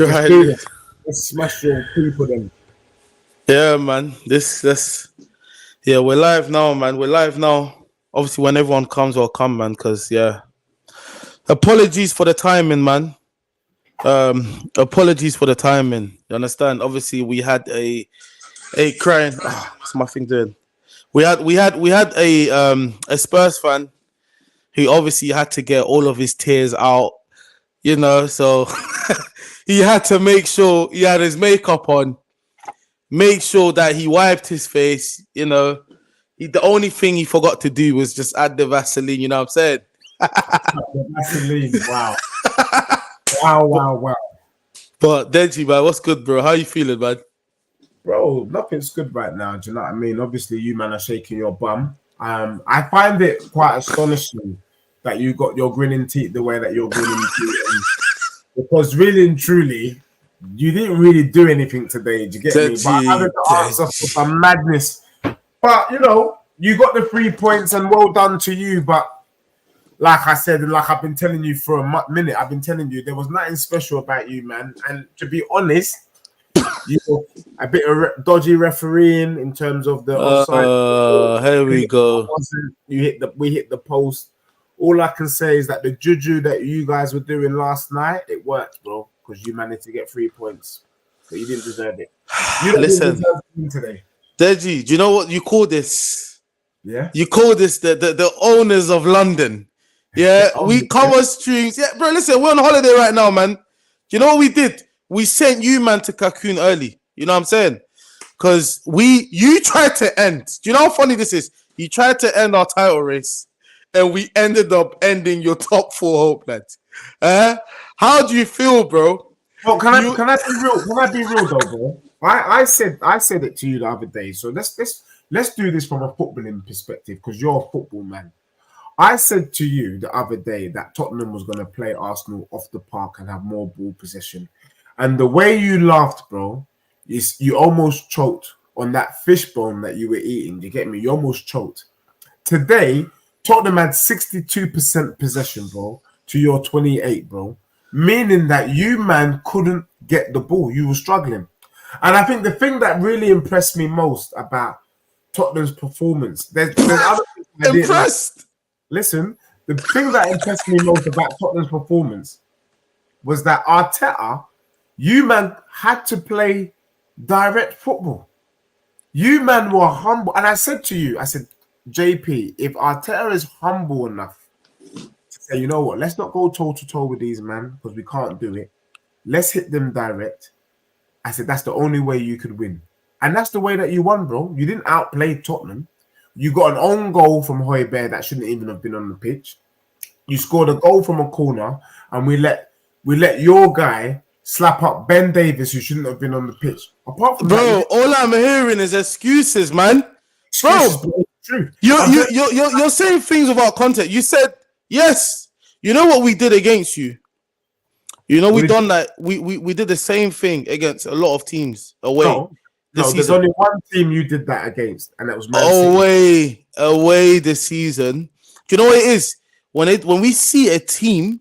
Let's Try. do it. Let's smash your people then. Yeah, man. Yeah, we're live now, man. We're live now. Obviously, when everyone comes, will come, man. Because yeah, apologies for the timing, man. Apologies for the timing. You understand? Obviously, we had a crying. What's my thing doing? We had a Spurs fan who obviously had to get all of his tears out. So he had to make sure he had his makeup on, make sure that he wiped his face. The only thing he forgot to do was just add the Vaseline. You know what I'm saying? Vaseline. Wow. Wow. But Deji, man, what's good, bro? How you feeling, man? Bro, nothing's good right now. Do you know what I mean? Obviously, you man are shaking your bum. I find it quite astonishing that you got your grinning teeth the way that you're grinning teeth. Because really and truly, you didn't really do anything today. Do you get me? But I having to answer for some madness. But, you got the 3 points and well done to you. But like I said, and like I've been telling you for a minute, I've been telling you there was nothing special about you, man. And to be honest, a bit of dodgy refereeing in terms of the offside. Here we go. We hit the post. All I can say is that the juju that you guys were doing last night, it worked, bro, because you managed to get 3 points, but you didn't deserve it. Listen, today, Deji, do you know what you call this? Yeah, you call this the owners of London. Yeah, we cover streams. Yeah, bro. Listen, we're on holiday right now, man. You know what we did? We sent you, man, to Cocoon early. You know what I'm saying? Because you tried to end. Do you know how funny this is? You tried to end our title race, and we ended up ending your top 4 hope, lads. How do you feel, bro? Well, can I be real? Can I be real though, bro? I said it to you the other day. So let's do this from a footballing perspective because you're a football man. I said to you the other day that Tottenham was going to play Arsenal off the park and have more ball possession. And the way you laughed, bro, is you almost choked on that fishbone that you were eating. You get me? You almost choked. Today, Tottenham had 62% possession, bro, to your 28, bro. Meaning that you, man, couldn't get the ball. You were struggling. And I think the thing that really impressed me most about Tottenham's performance, there's other things I didn't Impressed? like. Listen, the thing that impressed me most about Tottenham's performance was that Arteta, you, man, had to play direct football. You, man, were humble. And I said to you, JP, if Arteta is humble enough to say, you know what, let's not go toe-to-toe with these, man, because we can't do it. Let's hit them direct. I said, that's the only way you could win. And that's the way that you won, bro. You didn't outplay Tottenham. You got an own goal from Højbjerg that shouldn't even have been on the pitch. You scored a goal from a corner, and we let your guy slap up Ben Davies, who shouldn't have been on the pitch. Apart from that, all I'm hearing is excuses, man. Bro, you're saying things without context. You said yes. You know what we did against you. You know we done that. We did the same thing against a lot of teams away. No, there's only one team you did that against, and that was Man City. Away this season. Do you know what it is? When we see a team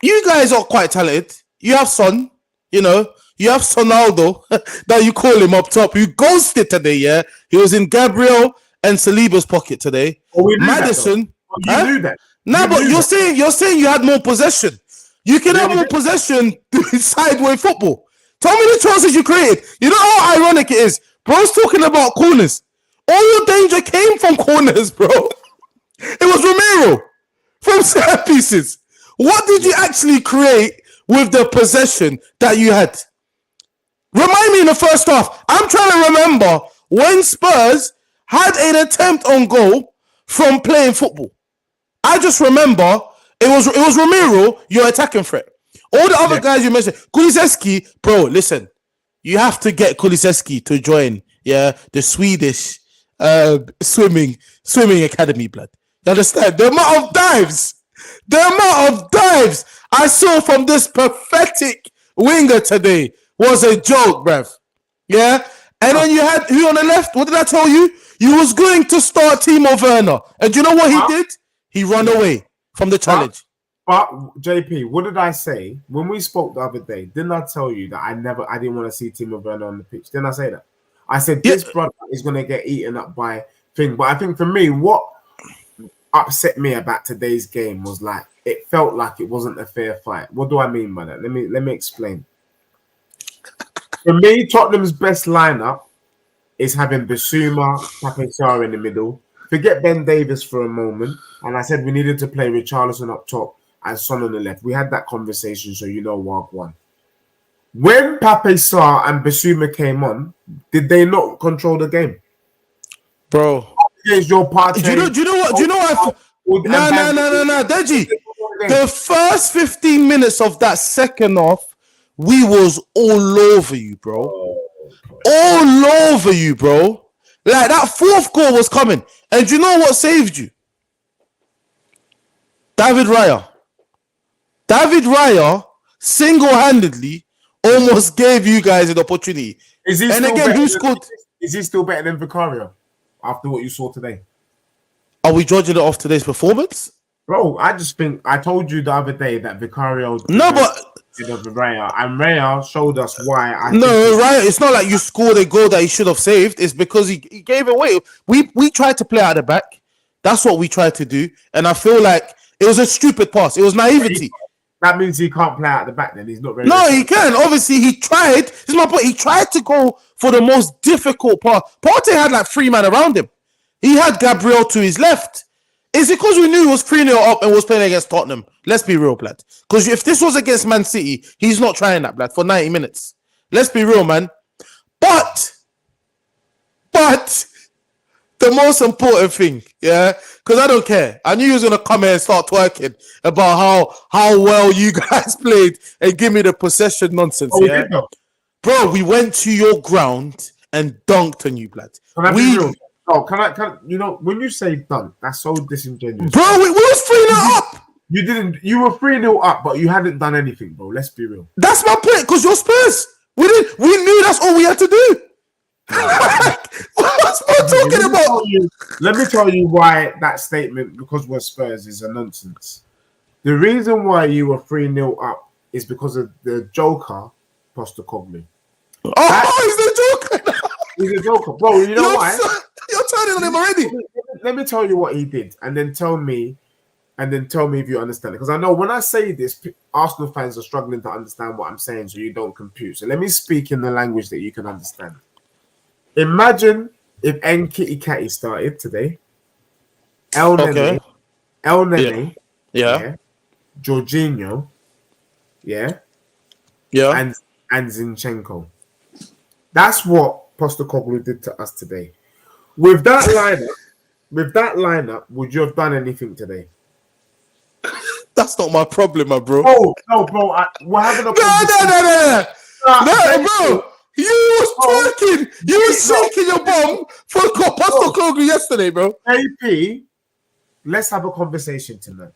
you guys are quite talented. You have Son, you have Sonaldo that you call him up top. You ghosted today, yeah. He was in Gabriel and Saliba's pocket today. Maddison, you knew that. No, but you're saying you had more possession. You can have more possession doing sideways football. Tell me the chances you created. You know how ironic it is? Bro's talking about corners. All your danger came from corners, bro. It was Romero from set pieces. What did you actually create with the possession that you had? Remind me in the first half. I'm trying to remember when Spurs had an attempt on goal from playing football. I just remember it was Romero, your attacking threat. All the other guys you mentioned, Kulusevski, bro, listen, you have to get Kulusevski to join, the Swedish swimming academy, blood. You understand? The amount of dives I saw from this pathetic winger today was a joke, bruv. Yeah? And then you had who on the left? What did I tell you? You was going to start Timo Werner. And do you know what he did? He ran away from the challenge. But JP, what did I say when we spoke the other day? Didn't I tell you that I didn't want to see Timo Werner on the pitch? Didn't I say that? I said Yeah, this brother is going to get eaten up by thing. But I think for me, what upset me about today's game was like it felt like it wasn't a fair fight. What do I mean by that? Let me explain. For me, Tottenham's best lineup is having Basuma, Pape in the middle. Forget Ben Davis for a moment. And I said we needed to play Richarlison up top and Son on the left. We had that conversation, so you know what won. When Pape Sarr and Basuma came on, did they not control the game? bro. Against your party. Do you know what? No, Deji. The first 15 minutes of that second half, we was all over you, bro. All over you, bro. Like that fourth goal was coming. And do you know what saved you? David Raya. David Raya single-handedly almost gave you guys an opportunity. And again, who scored? Is he still better than Vicario after what you saw today? Are we judging it off today's performance? Bro, I just think I told you the other day that Vicario Raya, and Raya showed us why. Raya, it's not like you scored a goal that he should have saved. It's because he gave away. We tried to play out the back. That's what we tried to do. And I feel like it was a stupid pass. It was naivety. That means he can't play out the back then. He's not very No, he can. Obviously, he tried. This is my point. He tried to go for the most difficult pass. Partey had like 3 men around him. He had Gabriel to his left. It's because we knew he was 3-0 up and was playing against Tottenham. Let's be real, blood. Because if this was against Man City, he's not trying that, blood, for 90 minutes. Let's be real, man. But the most important thing, yeah, because I don't care. I knew he was going to come here and start twerking about how well you guys played and give me the possession nonsense, yeah? Bro, we went to your ground and dunked on you, blood. Can I be real? Oh, can I, you know, when you say dunk, that's so disingenuous. Bro, we was 3-0 up. You were 3-0 up, but you hadn't done anything, bro. Let's be real. That's my point, because you're Spurs. We knew that's all we had to do. What's Spurs talking about? Let me tell you why that statement, because we're Spurs, is a nonsense. The reason why you were 3-0 up is because of the Joker, Postecoglou. He's the Joker. He's a Joker. Bro, you know why? You're turning on him already. Let me tell you what he did, and then tell me if you understand it. Because I know when I say this, Arsenal fans are struggling to understand what I'm saying, so you don't compute. So let me speak in the language that you can understand. Imagine if nking started today. El Nene, yeah, Jorginho, yeah, and Zinchenko. That's what Postecoglou did to us today. With that lineup, would you have done anything today? That's not my problem, my bro. Oh no, bro. We're having a no, bro. You was twerking. You was shaking your bum for Postecoglou yesterday, bro. AP, let's have a conversation tonight.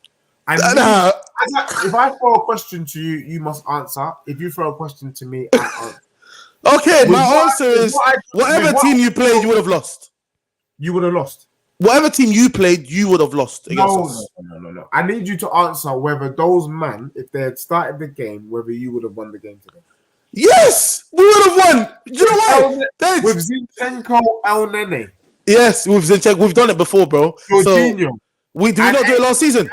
If I throw a question to you, you must answer. If you throw a question to me, I answer. Okay, my answer is whatever team you played, you would have lost. You would have lost. Whatever team you played, you would have lost against us. No. I need you to answer whether those men, if they had started the game, whether you would have won the game today. Yes, we would have won. You know why? With Zinchenko, El Nene. Yes, with Zinchenko. We've done it before, bro. Jorginho. So, did we not do it last season?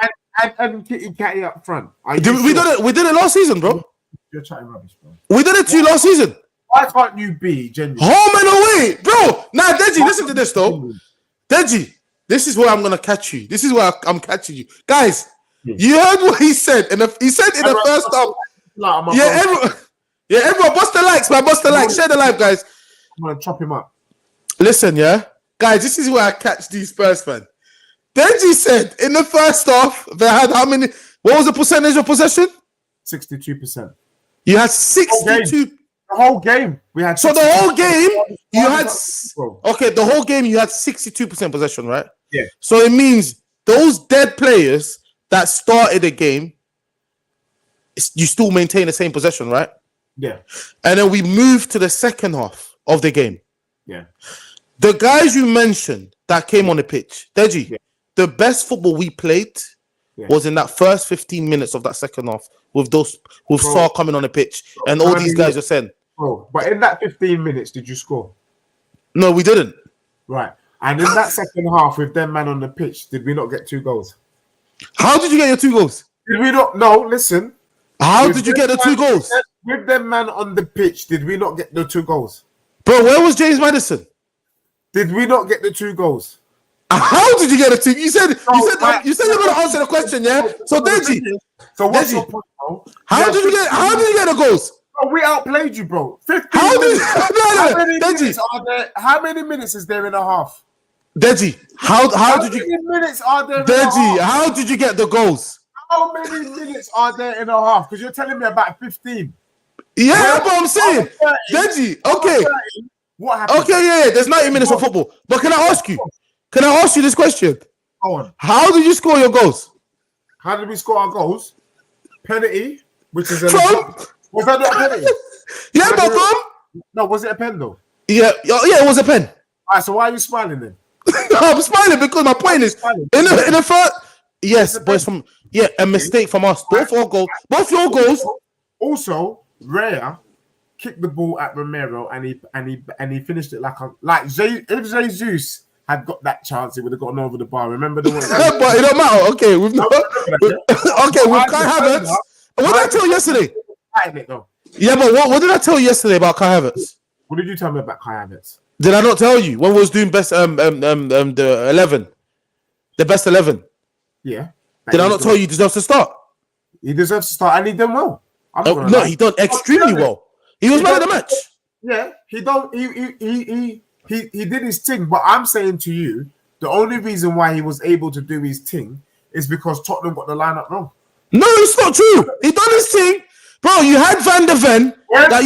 And Kitty up front. We did it last season, bro. You're chatting rubbish, bro. We did it to you last season. Why can't you be genuine? Home and away, bro. Now, Deji, listen to this, though. Deji, this is where I'm gonna catch you. This is where I'm catching you, guys. You heard what he said, and he said in the first half. Everyone, bust the likes, man. Bust the likes. Share the live, guys. I'm gonna chop him up. Listen, guys. This is where I catch these Spurs fans. Deji said in the first half they had how many? What was the percentage of possession? 62%. You had 62. The whole game we had. So the whole game you had. Okay, the whole game you had 62% possession, right? Yeah. So it means those dead players that started the game, you still maintain the same possession, right? Yeah. And then we moved to the second half of the game. Yeah. The guys you mentioned that came on the pitch, Deji, the best football we played was in that first 15 minutes of that second half with Sarr coming on the pitch and all these guys are saying. Bro, but in that 15 minutes, did you score? No, we didn't. Right. And in that second half with them man on the pitch, did we not get 2 goals? How did you get your 2 goals? Did we not? No, listen. How did you get the 2 goals? With them man on the pitch, did we not get the 2 goals? Bro, where was James Maddison? Did we not get the 2 goals? How did you get a 2? You said you're going to answer the question, yeah? So Deji. So what's your point, bro? How did you get the goals? Bro, we outplayed you, bro. 15 How minutes. did How many minutes is there in a half? Deji, how did you? How many minutes are there? Deji, how did you get the goals? How many minutes are there in a half? Because you're telling me about 15. Yeah, but I'm saying, Deji, okay. What happened? Okay, yeah, there's 90 minutes of football. But can I ask you this question? Go on. How did you score your goals? How did we score our goals? Penalty, which is was that not a penalty? Yeah, but from? No, was it a pen though? Yeah, it was a pen. All right, so why are you smiling then? I'm smiling because my point is in the first. Yes, but it's from a mistake from us. Both your goals. Also, Raya kicked the ball at Romero and he finished it if Jesus had got that chance, he would have gotten over the bar. Remember the one? But it don't matter. Okay, with Kai Havertz. What did I tell you yesterday? Yeah, but what did I tell you yesterday about Kai Havertz? What did you tell me about Kai Havertz? Did I not tell you when we was doing best the 11, the best 11? Yeah. Did I not tell you he deserves to start? He deserves to start, and he done well. No, he done extremely well. He was man of the match. Yeah, he did his thing. But I'm saying to you, the only reason why he was able to do his thing is because Tottenham got the lineup wrong. No, it's not true. He done his thing, bro. You had Van der Ven that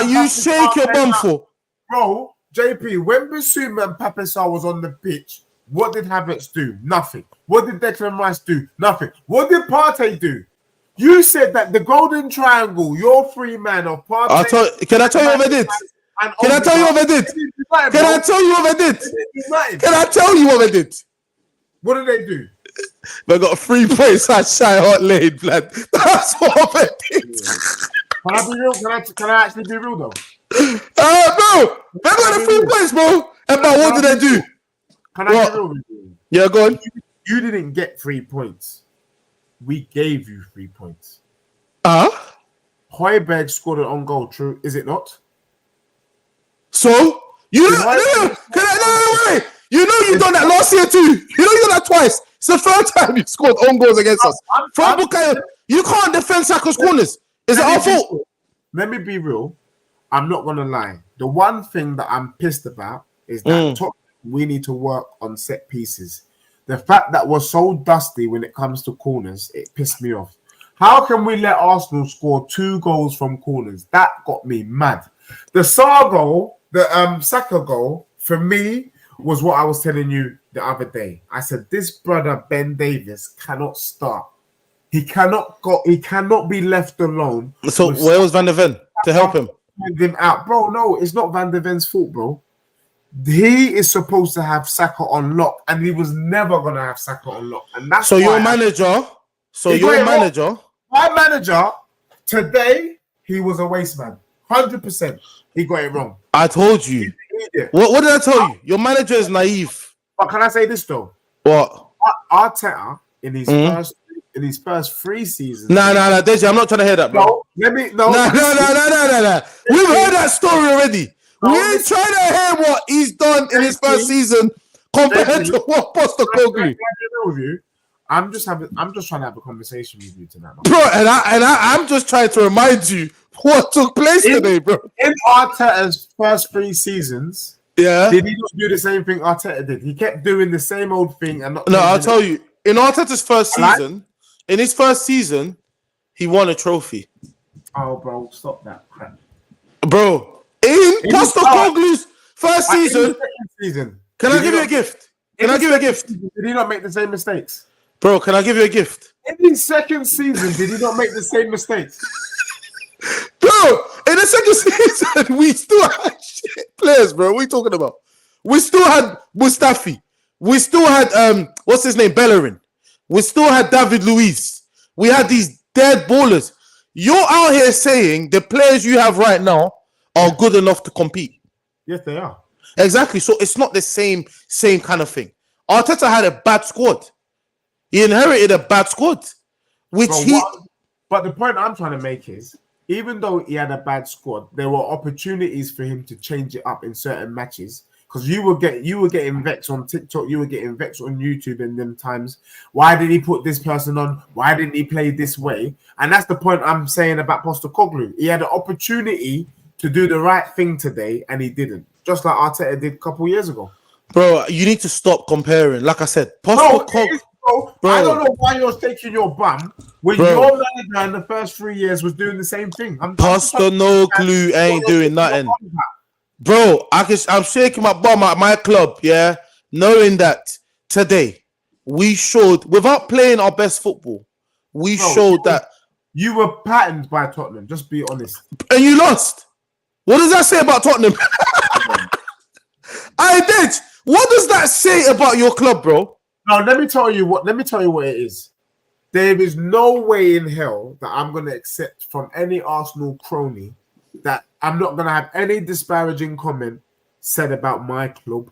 you shake your bum for. Bro, JP, when Bissouma and Pape Sarr was on the pitch, what did Havertz do? Nothing. What did Declan Rice do? Nothing. What did Partey do? You said that the golden triangle, your 3 man of Partey. Can I tell you what I did? Can I tell you what I did? Can I tell you what I did? Can I tell you what I did? What did they do? They got 3 points at Shy Hot Lane, blood. That's what I did. Can I be real? Can I actually be real though? Bro, they got the 3 points, bro. And but what did they do? Can I be real with you? Yeah, go on. You didn't get 3 points. We gave you 3 points. Højbjerg scored an own goal, true, is it not? So you know, wait. You know you've done that last year too. You know you done that twice. It's the 3rd time you scored own goals against us. From Bukayo, you can't defend Saka's corners. Is it our fault? Let me be real. I'm not gonna lie. The one thing that I'm pissed about is that we need to work on set pieces. The fact that we're so dusty when it comes to corners, it pissed me off. How can we let Arsenal score 2 goals from corners? That got me mad. The Sarr goal, the Saka goal, for me, was what I was telling you the other day. I said, this brother, Ben Davies, cannot start. He cannot be left alone. So where was Van der Ven to help him? Him out. Bro, no, it's not Van der Ven's fault, bro. He is supposed to have Saka on lock, and he was never going to have Saka on lock. And that's your manager. My manager, today, he was a waste man. 100%. He got it wrong. I told you. What did I tell you? Your manager is naive. But can I say this, though? What? Arteta, in his first 3 seasons. Nah, Deji, I'm not trying to hear that, bro. No. We've heard that story already. We ain't trying to hear what he's done in his first season compared to what Postecoglou. I'm just trying to have a conversation with you tonight, man. Bro. And I'm just trying to remind you what took place today, bro. In Arteta's first 3 seasons, did he not do the same thing Arteta did? He kept doing the same old thing and not. No, I'll tell you. In Arteta's first season, he won a trophy. Oh, bro, stop that crap, bro. In Postecoglou's first season, can I give you a gift? Did he not make the same mistakes? Bro, can I give you a gift? In his second season, did he not make the same mistakes? Bro, in the second season, we still had shit players, bro. What are you talking about? We still had Mustafi. We still had, what's his name? Bellerin. We still had David Luiz. We had these dead ballers. You're out here saying the players you have right now are good enough to compete. Yes, they are. Exactly. So it's not the same kind of thing. Arteta had a bad squad. He inherited a bad squad, But the point I'm trying to make is, even though he had a bad squad, there were opportunities for him to change it up in certain matches. Because you were getting vexed on TikTok, you were getting vexed on YouTube in them times. Why did he put this person on? Why didn't he play this way? And that's the point I'm saying about Postecoglou. He had an opportunity to do the right thing today, and he didn't. Just like Arteta did a couple years ago. Bro, you need to stop comparing. Like I said, Postecoglou. Bro, I don't know why you're taking your bum when your manager in the first 3 years was doing the same thing. Postecoglou ain't doing nothing. Bro, I'm shaking my bum at my club, yeah, knowing that today we showed, without playing our best football, showed that you were patterned by Tottenham. Just be honest. And you lost. What does that say about Tottenham? I did. What does that say about your club, bro? Now let me tell you what it is. There is no way in hell that I'm going to accept from any Arsenal crony that I'm not going to have any disparaging comment said about my club.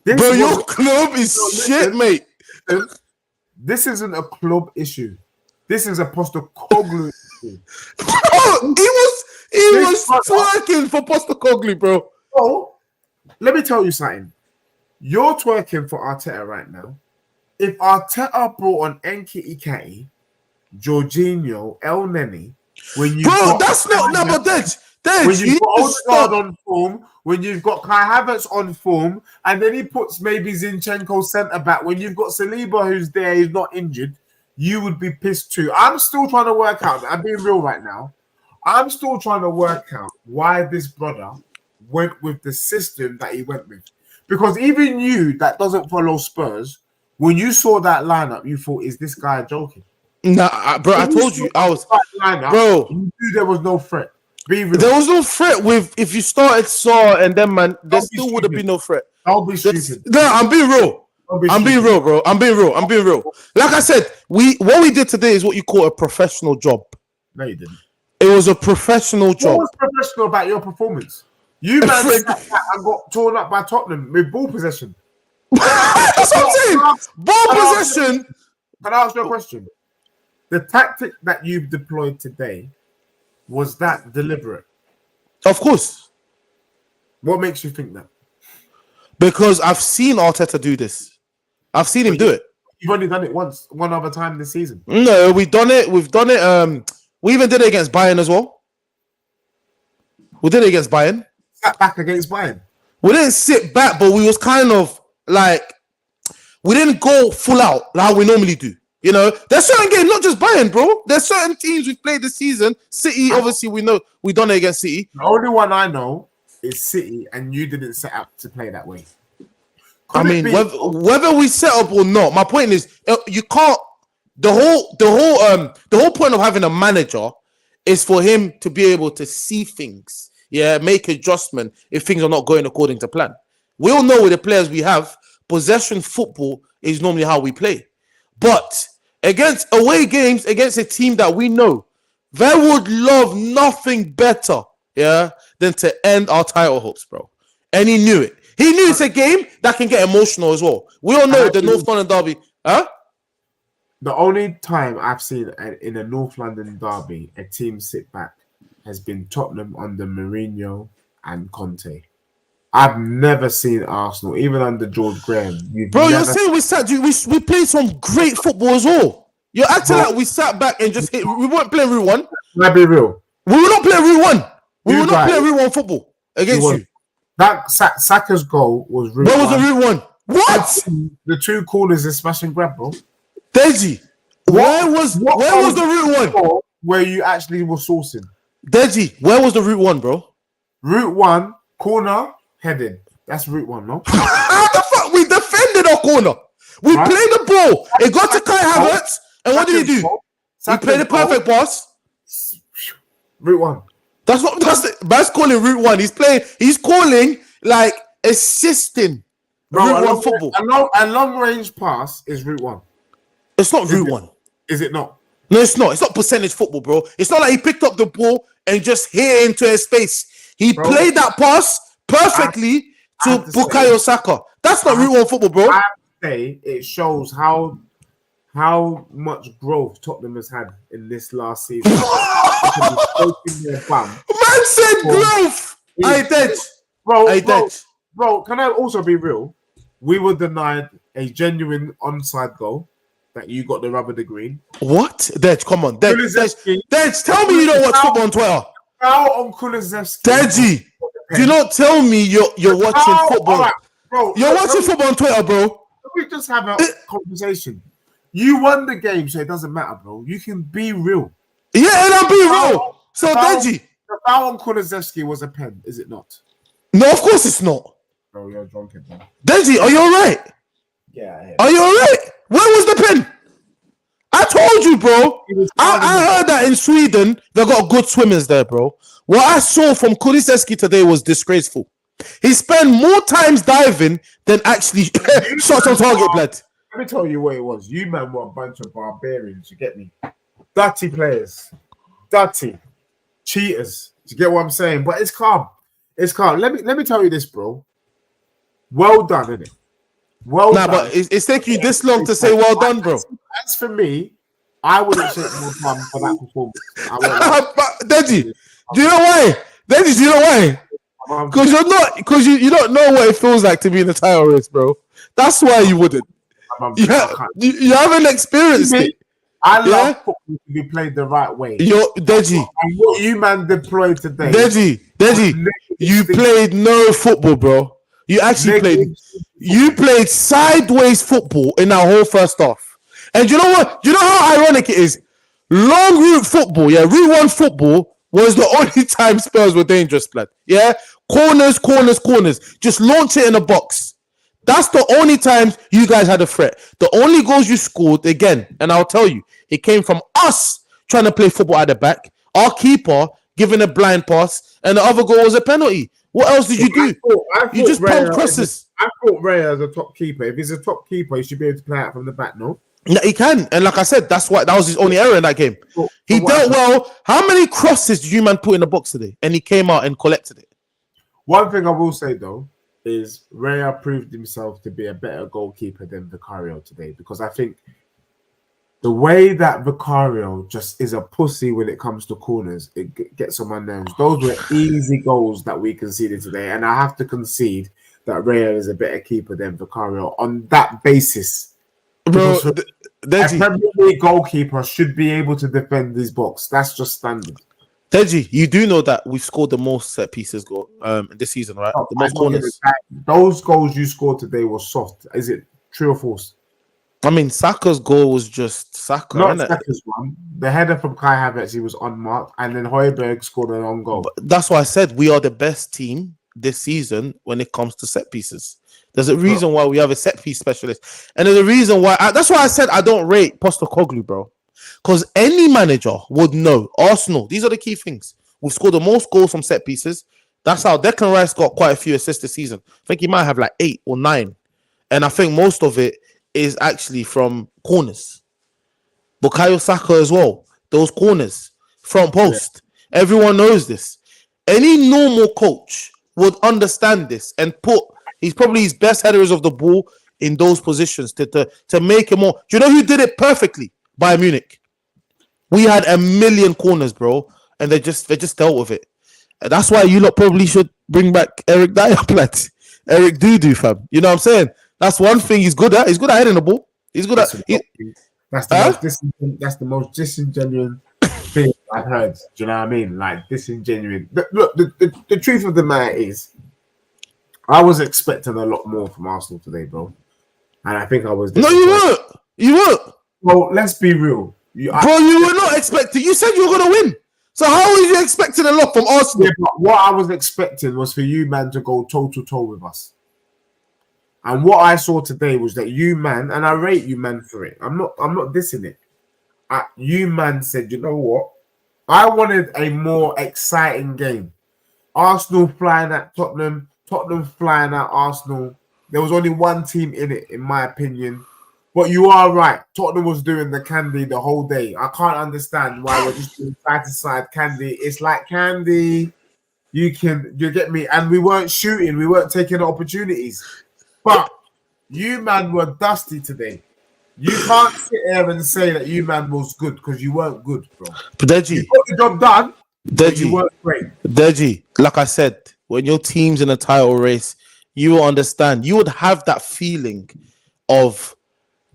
Your club is shit, mate. This isn't a club issue. This is a Postecoglou issue. Bro, he was twerking for Postecoglou, bro. Oh, let me tell you something. You're twerking for Arteta right now. If Arteta brought on nking, Jorginho, El Neni, that's not number Dej. When you've got Odegaard on form, when you've got Kai Havertz on form, and then he puts maybe Zinchenko centre back. When you've got Saliba who's there, he's not injured, you would be pissed too. I'm still trying to work out. I'm being real right now. I'm still trying to work out why this brother went with the system that he went with. Because even you that doesn't follow Spurs, when you saw that lineup, you thought, is this guy joking? Nah, bro, I told you. You knew there was no threat. Be real. There was no threat if you started Saw and then, man, there still would have been no threat. Don't be stupid. No, I'm being real. I'm being real, bro. I'm being real. Like I said, what we did today is what you call a professional job. No, you didn't. It was a professional job. What was professional about your performance? You man and got torn up by Tottenham with ball possession. That's what I'm saying. Ball possession. Can I ask you a question? The tactic that you've deployed today, was that deliberate? Of course. What makes you think that? Because I've seen Arteta do this. I've seen him do it. You've only done it one other time this season. No, we've done it. We even did it against Bayern as well. We did it against Bayern. Sat back against Bayern. We didn't sit back, but we was kind of like, we didn't go full out like we normally do. You know, there's certain games, not just Bayern, bro. There's certain teams we've played this season. City, obviously, we know we done it against City. The only one I know is City, and you didn't set up to play that way. Whether we set up or not, my point is you can't. The whole point of having a manager is for him to be able to see things, make adjustment if things are not going according to plan. We all know with the players we have, possession football is normally how we play. But against away games, against a team that we know, they would love nothing better, than to end our title hopes, bro. And he knew it. He knew it's a game that can get emotional as well. We all know the North London derby, The only time I've seen in a North London derby a team sit back has been Tottenham under Mourinho and Conte. I've never seen Arsenal, even under George Graham. You're saying we played some great football as well. You're acting like we sat back and just hit. We weren't playing Route 1. Let's be real. We were not playing Route 1. We were not playing Route 1 football against you. That Saka's goal was Route 1. Where was the Route 1? What? The two corners is smash and grab, bro. Deji, where was the Route 1? Where you actually were sourcing. Deji, where was the Route 1, bro? Route 1, corner, heading. That's Route 1, no? How the fuck? We defended our corner. We played the ball. It got to Kai Havertz. And what did he do? He played the perfect pass. Route 1. That's calling Route 1. He's calling like assisting Route 1 football. A long range pass is Route 1. It's not Route 1. Is it not? No, it's not. It's not percentage football, bro. It's not like he picked up the ball and just hit it into his space. He played that pass perfectly to Bukayo Saka. That's not Route 1 football, bro. I have to say it shows how much growth Tottenham has had in this last season. Man said growth. Bro, can I also be real? We were denied a genuine onside goal that you got the rubber the green. What? Dej, come on. Dej, tell me you don't watch football on Twitter. Foul on Kulusevski. Deji, do not tell me you're watching football. Right, bro, you're watching football on Twitter, bro. We just have a conversation. You won the game, so it doesn't matter, bro. You can be real. Yeah, and I'll be real. So, Deji. The foul on Kulusevski was a pen, is it not? No, of course it's not. Bro, you're drunk, man. Deji, are you all right? Yeah. Are you all right? Where was the pen? I told you, bro. I heard that in Sweden, they got good swimmers there, bro. What I saw from Kulusevski today was disgraceful. He spent more times diving than actually shots on target, blood. Let me tell you what it was. You, man, were a bunch of barbarians. You get me? Dirty players. Dirty. Cheaters. You get what I'm saying? But it's calm. It's calm. Let me tell you this, bro. Well done, innit? Well done. But it's taking you this long to say well done, bro. As for me, I wouldn't say more time for that performance. Deji, do you know why? Deji, do you know why? Because you don't know what it feels like to be in a title race, bro. That's why you wouldn't. You haven't experienced it. I love football to be played the right way. Deji. And what you man deployed today. Deji, you played no football, bro. You actually played sideways football in that whole first half. And you know what? You know how ironic it is? Long route football, Route 1 football was the only time Spurs were dangerous, blood. Yeah? Corners. Just launch it in a box. That's the only time you guys had a threat. The only goals you scored, again, and I'll tell you, it came from us trying to play football at the back, our keeper giving a blind pass, and the other goal was a penalty. What else did you do? You just pumped crosses. I thought Raya is a top keeper. If he's a top keeper, he should be able to play out from the back, no? Yeah, he can. And like I said, that was his only error in that game. He dealt well. How many crosses did you man put in the box today? And he came out and collected it. One thing I will say, though, is Raya proved himself to be a better goalkeeper than Vicario today. Because I think the way that Vicario just is a pussy when it comes to corners, it gets on my nerves. Those were easy goals that we conceded today. And I have to concede that Raya is a better keeper than Vicario on that basis. Bro, a Premier League goalkeeper should be able to defend his box. That's just standard. Deji, you do know that we've scored the most set pieces this season, right? The most corners. Those goals you scored today were soft. Is it true or false? I mean, Saka's goal was just Saka. Not Saka's one. The header from Kai Havertz, he was unmarked, and then Højbjerg scored an own goal. But that's why I said we are the best team this season when it comes to set pieces. There's a reason why we have a set piece specialist, and there's a reason why. That's why I said I don't rate Postecoglou, bro. Because any manager would know. Arsenal, these are the key things. We've scored the most goals from set pieces. That's how Declan Rice got quite a few assists this season. I think he might have like 8 or 9, and I think most of it is actually from corners. Bukayo Saka as well. Those corners, front post. Yeah. Everyone knows this. Any normal coach would understand this and he's probably his best headers of the ball in those positions to make it more. Do you know who did it perfectly? Bayern Munich. We had a million corners, bro, and they just dealt with it. And that's why you lot probably should bring back Eric Dyer, Eric Dudu, fam. You know what I'm saying? That's one thing he's good at. He's good at heading the ball. He's good at. That's the most disingenuous thing I've heard. Do you know what I mean? Like disingenuous. Look, the truth of the matter is, I was expecting a lot more from Arsenal today, bro, and I think I was. No, you weren't. You weren't. Well, let's be real. You were not expecting. You said you were going to win. So how were you expecting a lot from Arsenal? Yeah, but what I was expecting was for you, man, to go toe-to-toe with us. And what I saw today was that you, man, and I rate you, man, for it. I'm not dissing it. You, man, said, you know what? I wanted a more exciting game. Arsenal flying at Tottenham, Tottenham flying at Arsenal. There was only one team in it, in my opinion. But you are right. Tottenham was doing the candy the whole day. I can't understand why we're just doing side to side candy. It's like candy. You get me? And we weren't shooting. We weren't taking opportunities. But you man were dusty today. You can't sit there and say that you man was good because you weren't good, bro. But You got the job done, but you weren't great. Deji, like I said, when your team's in a title race, you will understand. You would have that feeling of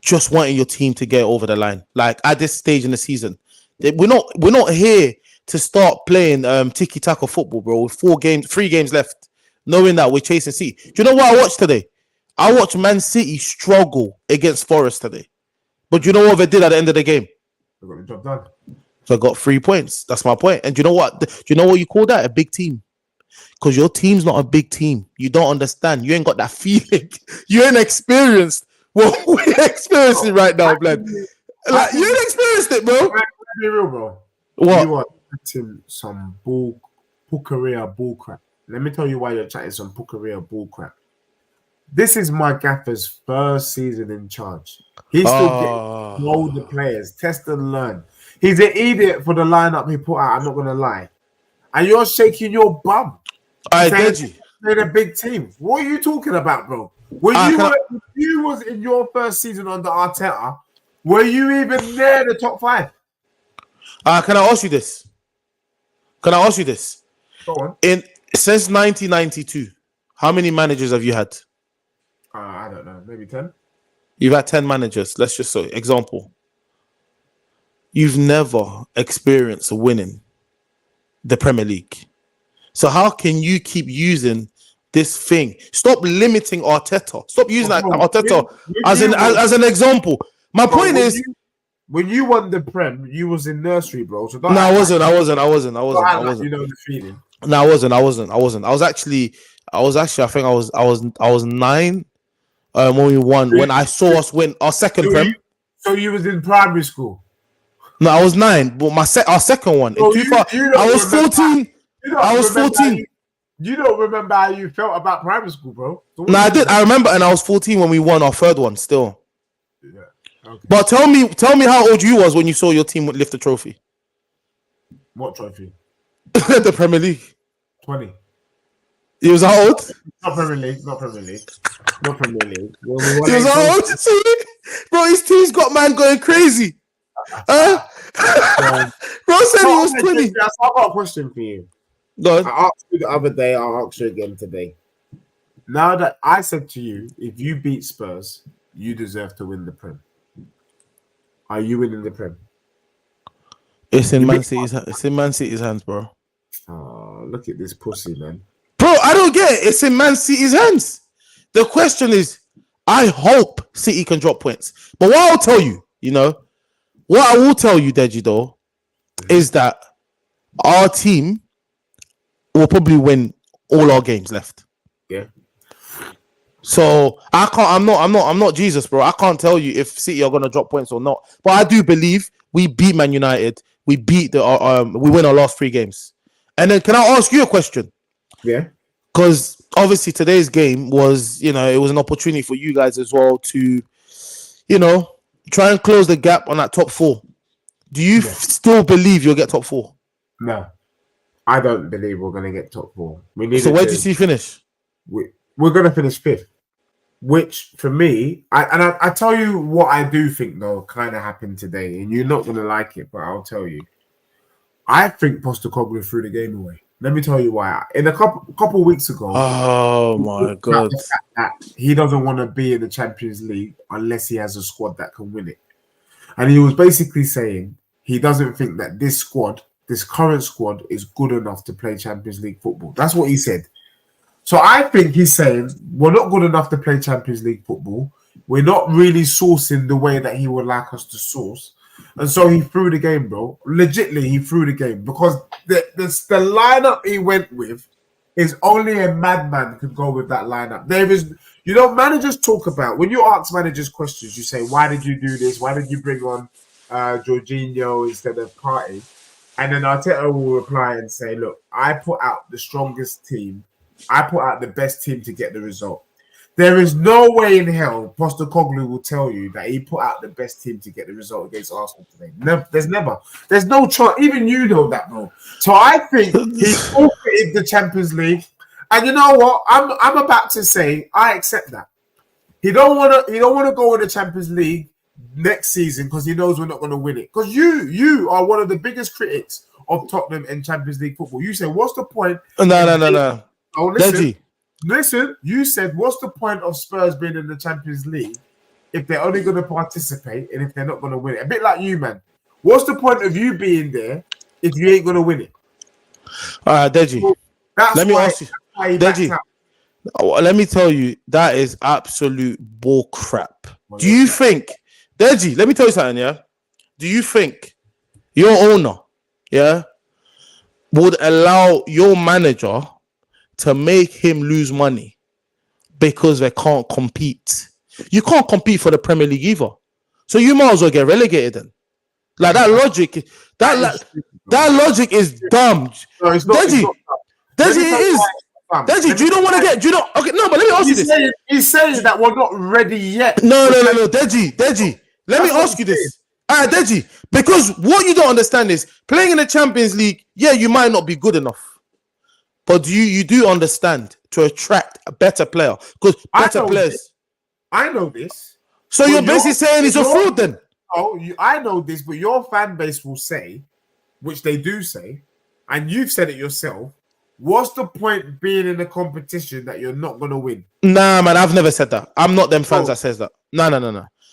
just wanting your team to get over the line. Like at this stage in the season, we're not here to start playing tiki taka football, bro. With 3 games left, knowing that we're chasing City. Do you know what I watched today? I watched Man City struggle against Forest today. But do you know what they did at the end of the game? They got the job done. So I got 3 points. That's my point. And do you know what? Do you know what you call that? A big team. Because your team's not a big team. You don't understand. You ain't got that feeling. You ain't experienced what we're experiencing right now, blood. Like, you ain't experienced it, bro. Be real, bro. What? You are chatting some Pucaria bull crap. Let me tell you why you're chatting some Pucaria bull crap. This is my gaffer's first season in charge. He's still getting to know the players, test and learn. He's an idiot for the lineup he put out, I'm not going to lie. And you're shaking your bum. I did you. They're a big team. What are you talking about, bro? When you was in your first season under Arteta, were you even near the top 5? Can I ask you this? Go on. Since 1992, how many managers have you had? I don't know, maybe 10. You've had 10 managers. Let's just say, example. You've never experienced winning the Premier League. So how can you keep using this thing? Stop limiting Arteta. Stop using Arteta as an example. My point is, when you won the Prem, you was in nursery, bro. So I wasn't. You know the feeling. No, I wasn't. I was actually. I think I was 9. When we won, when I saw us win our second Prem. So you was in primary school? No, I was 9, but our second one. So I was 14. I was 14. You don't remember how you felt about primary school, bro? So no, I did. I remember, and I was 14 when we won our third one. Still. Yeah. Okay. But tell me how old you was when you saw your team lift the trophy. What trophy? The Premier League. 20. He was how old? Not Premier League. He was how old? Bro, his team's got man going crazy. Bro said he was 20. I've got a question for you. Go on. I asked you the other day. I'll ask you again today. Now that I said to you, if you beat Spurs, you deserve to win the Prem. Are you winning the Prem? It's in Man City's hands, bro. Oh, look at this pussy, man. Bro, I don't get it. It's in Man City's hands. The question is, I hope City can drop points. But what I'll tell you, what I will tell you, Deji, though, is that our team will probably win all our games left. Yeah. So I'm not Jesus, bro. I can't tell you if City are gonna drop points or not. But I do believe we beat Man United. We beat we win our last 3 games. And then can I ask you a question? Yeah. Because obviously today's game was, it was an opportunity for you guys as well to, try and close the gap on that top 4. Do you still believe you'll get top 4? No, I don't believe we're going to get top 4. So where do you see you finish? We're going to finish 5th, which for me, I tell you what I do think though kind of happened today, and you're not going to like it, but I'll tell you. I think Postecoglou threw the game away. Let me tell you why. In a couple of weeks ago, oh my god, he doesn't want to be in the Champions League unless he has a squad that can win it, and he was basically saying he doesn't think that this current squad, is good enough to play Champions League football. That's what he said. So I think he's saying we're not good enough to play Champions League football. We're not really sourcing the way that he would like us to source. And so he threw the game, bro. Legitly, he threw the game because the lineup he went with is only a madman could go with that lineup. There is, managers talk about, when you ask managers questions, you say, why did you do this? Why did you bring on Jorginho instead of Partey? And then Arteta will reply and say, look, I put out the strongest team. I put out the best team to get the result. There is no way in hell Postecoglou will tell you that he put out the best team to get the result against Arsenal today. There's no chance. Even you know that, bro. So I think he forfeited the Champions League. And you know what? I'm about to say I accept that. He don't want to go in the Champions League next season because he knows we're not going to win it. Because you are one of the biggest critics of Tottenham and Champions League football. You say, what's the point? No. Oh, listen, you said, what's the point of Spurs being in the Champions League if they're only going to participate and if they're not going to win it? A bit like you, man. What's the point of you being there if you ain't going to win it? All right, Deji. Let me ask you. Deji, let me tell you, that is absolute bull crap. Do you think, Deji, let me tell you something, yeah? Do you think your owner, yeah, would allow your manager to make him lose money because they can't compete? You can't compete for the Premier League either. So you might as well get relegated then. Like that logic, that logic is dumb. No, it's not. Deji, it is. Deji, do you don't want to get? Do you not? Okay, no, but let me ask you this. He's saying that we're not ready yet. No, Deji. Let me ask you this. All right, Deji, because what you don't understand is playing in the Champions League. Yeah, you might not be good enough, but you do understand to attract a better player because better players. I know this. So you're basically saying he's a fraud then? Oh, I know this, but your fan base will say, which they do say, and you've said it yourself. What's the point being in a competition that you're not gonna win? Nah, man, I've never said that. I'm not them fans that says that. No.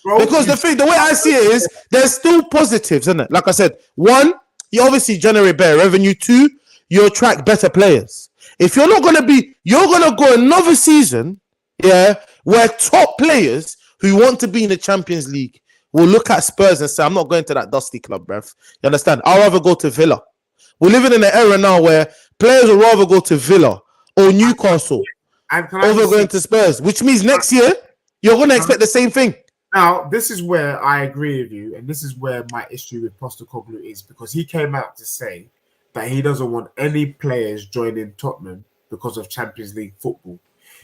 Bro, because the way I see it is, there's still positives, isn't it? Like I said, one, you obviously generate better revenue. Two, you attract better players. If you're not gonna be, you're gonna go another season, yeah, where top players who want to be in the Champions League will look at Spurs and say, "I'm not going to that dusty club, bruv." You understand? I'll rather go to Villa. We're living in an era now where players will rather go to Villa or Newcastle over going to Spurs, which means next year you're going to expect the same thing. Now, this is where I agree with you, and this is where my issue with Postecoglou is, because he came out to say that he doesn't want any players joining Tottenham because of Champions League football.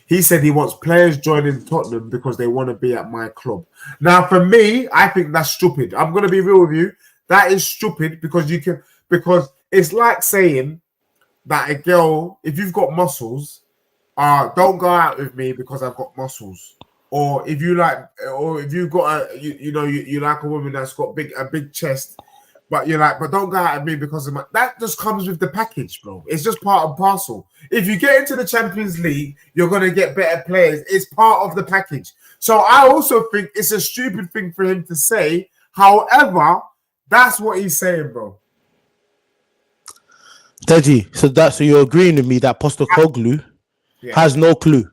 He said he wants players joining Tottenham because they want to be at my club. Now, for me, I think that's stupid. I'm going to be real with you. That is stupid because it's like saying that a girl, if you've got muscles, don't go out with me because I've got muscles. Or if you like, or if you've got you like a woman that's got a big chest, but you're like, but don't go out with me because of that just comes with the package, bro. It's just part and parcel. If you get into the Champions League, you're gonna get better players. It's part of the package. So I also think it's a stupid thing for him to say. However, that's what he's saying, bro. Deji, so you're agreeing with me that Postecoglou has no clue?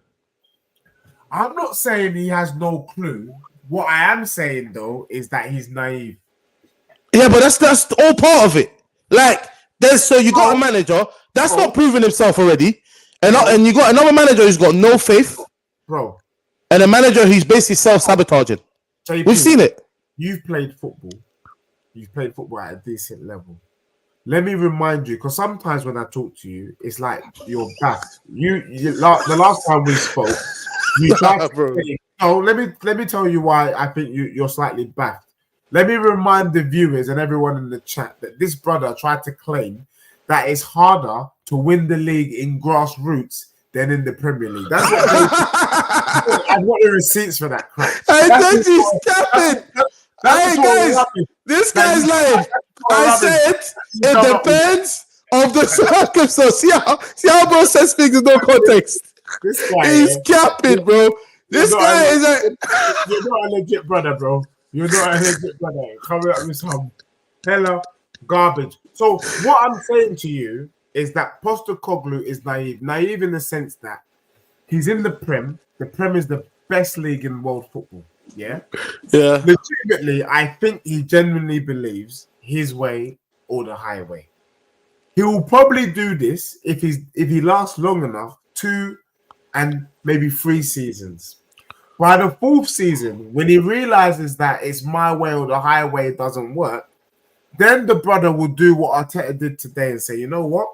I'm not saying he has no clue. What I am saying though is that he's naive. Yeah, but that's all part of it. Like, you got a manager that's not proven himself already, and you got another manager who's got no faith, bro, and a manager who's basically self-sabotaging. JP, we've seen it. You've played football. You've played football at a decent level. Let me remind you, because sometimes when I talk to you, it's like you're back. The last time we spoke, you tried to say, no, let me tell you why I think you're slightly back. Let me remind the viewers and everyone in the chat that this brother tried to claim that it's harder to win the league in grassroots than in the Premier League. That's what I've got the receipts for that crap. This guy's lying. I said it depends on the circumstance. See how bro says things in no context. This guy, he's capping, bro. This guy is you're not a legit brother, bro. You're not a legit brother. Coming up with some hella garbage. So what I'm saying to you is that Postecoglou is naive. Naive in the sense that he's in the Prem. The Prem is the best league in world football. Yeah. Legitimately, I think he genuinely believes his way or the highway. He will probably do this if he lasts long enough, 2 and maybe 3 seasons. By the 4th season, when he realizes that it's my way or the highway doesn't work, then the brother will do what Arteta did today and say, you know what?